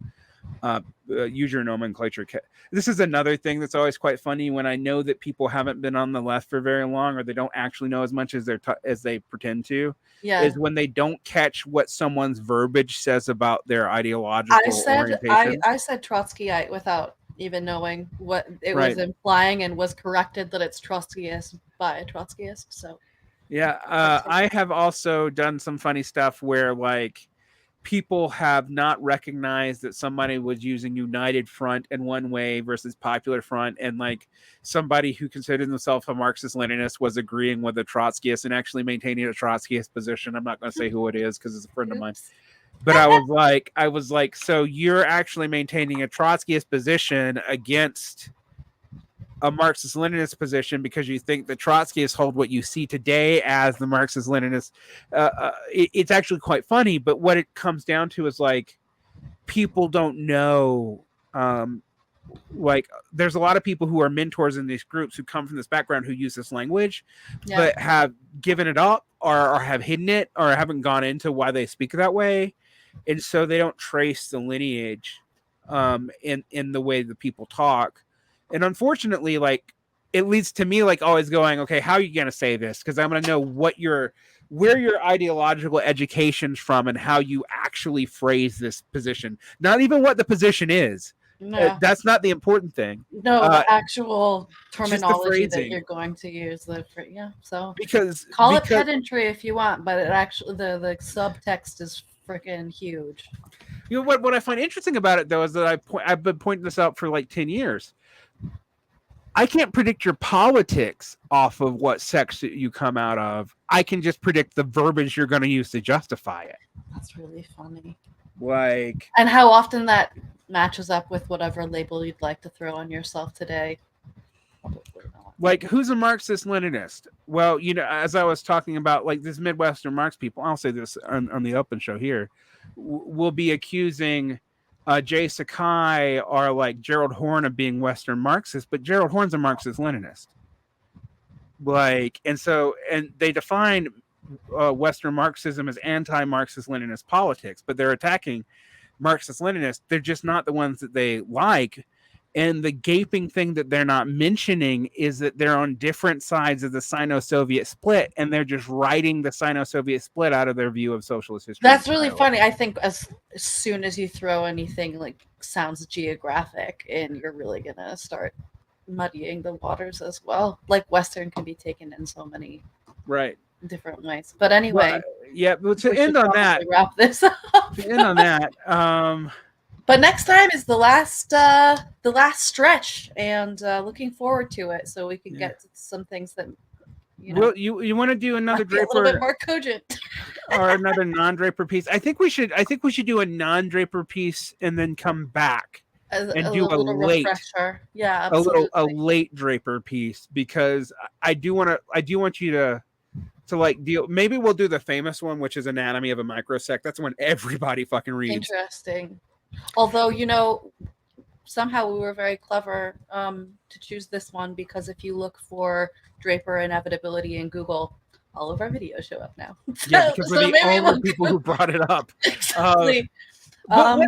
use your nomenclature. This is another thing that's always quite funny when I know that people haven't been on the left for very long, or they don't actually know as much as they pretend to. Yeah. Is when they don't catch what someone's verbiage says about their ideological orientation. I said Trotskyite without even knowing what it was implying, and was corrected that it's Trotskyist by a Trotskyist. So yeah, I have also done some funny stuff where like people have not recognized that somebody was using United Front in one way versus Popular Front, and like somebody who considered himself a Marxist-Leninist was agreeing with a Trotskyist and actually maintaining a Trotskyist position. I'm not going to say who it is because it's a friend of mine. But I was like, so you're actually maintaining a Trotskyist position against a Marxist-Leninist position because you think the Trotskyists hold what you see today as the Marxist-Leninist. It's actually quite funny, but what it comes down to is like people don't know. Like there's a lot of people who are mentors in these groups who come from this background who use this language, but have given it up or have hidden it or haven't gone into why they speak that way, and so they don't trace the lineage in the way that people talk. And unfortunately, like it leads to me like always going, okay, how are you going to say this? Because I'm going to know where your ideological education's from and how you actually phrase this position. Not even what the position is. No. That's not the important thing. No, the actual terminology that you're going to use. So because it pedantry if you want, but it actually the subtext is freaking huge. You know what I find interesting about it though is that I've been pointing this out for like 10 years. I can't predict your politics off of what sex you come out of. I can just predict the verbiage you're going to use to justify it. That's really funny. Like, and how often that matches up with whatever label you'd like to throw on yourself today. Like, who's a Marxist-Leninist? Well, as I was talking about, like this Midwestern Marx people, I'll say this on the open show here, will be accusing Jay Sakai or like Gerald Horne of being Western Marxist, but Gerald Horne's a Marxist-Leninist. Like, and they define Western Marxism as anti-Marxist-Leninist politics, but they're attacking Marxist-Leninists. They're just not the ones that they like. And the gaping thing that they're not mentioning is that they're on different sides of the Sino-Soviet split, and they're just writing the Sino-Soviet split out of their view of socialist history. That's really funny. I think as soon as you throw anything like sounds geographic in, you're really going to start muddying the waters as well. Like Western can be taken in so many different ways. But anyway. Well, to end on that. Wrap this up. To end on that. But next time is the last stretch, and looking forward to it, so we can get to some things that Well, you want to do another Draper, a little bit more cogent, or another non-Draper piece? I think we should do a non-Draper piece and then come back and do a late refresher. Yeah, a late Draper piece, because I do want you to like deal. Maybe we'll do the famous one, which is Anatomy of a Microsect. That's one everybody fucking reads. Interesting. Although, somehow we were very clever to choose this one, because if you look for Draper Inevitability in Google, all of our videos show up now. Yeah, because we're the only people who brought it up. Exactly. But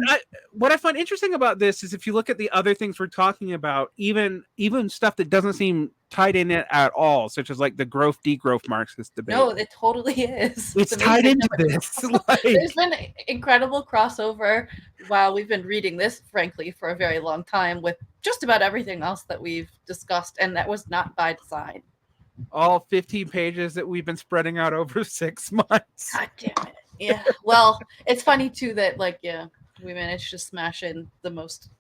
what I find interesting about this is if you look at the other things we're talking about, even stuff that doesn't seem tied in it at all, such as like the growth degrowth Marxist debate. No, it totally is. It's tied into this. There's been incredible crossover while we've been reading this, frankly, for a very long time with just about everything else that we've discussed, and that was not by design. All 15 pages that we've been spreading out over 6 months. God damn it. Yeah. Well, it's funny too that we managed to smash in the most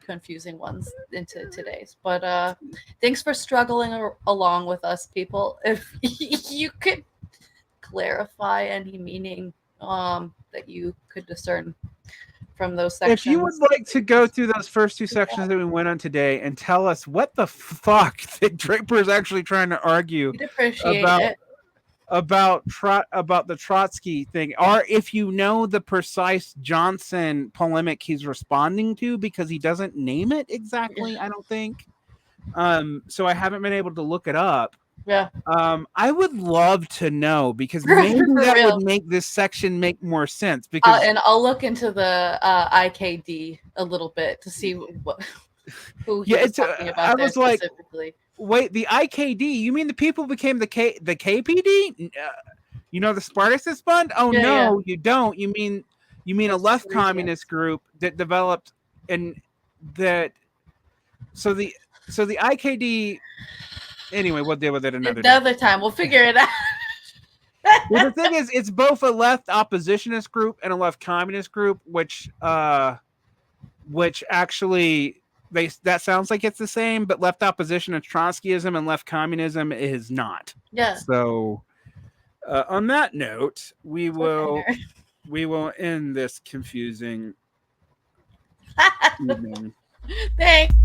confusing ones into today's. But thanks for struggling along with us, people. If you could clarify any meaning that you could discern from those sections. If you would like to go through those first 2 sections that we went on today and tell us what the fuck that Draper is actually trying to argue about the Trotsky thing, or if you know the precise Johnson polemic he's responding to, because he doesn't name it exactly, I don't think. So I haven't been able to look it up. Yeah. I would love to know, because maybe that would make this section make more sense. Because and I'll look into the IKD a little bit to see who he was talking about there specifically. Wait, the IKD? You mean the people became the KPD? You know, the Spartacus Fund? Oh no, you don't. You mean a left communist group that developed and that. So the IKD. Anyway, we'll deal with it another time. We'll figure it out. Well, the thing is, it's both a left oppositionist group and a left communist group, which actually that sounds like it's the same, but left opposition is Trotskyism and left communism is not. Yeah. So, on that note, we will end this confusing evening. Thanks.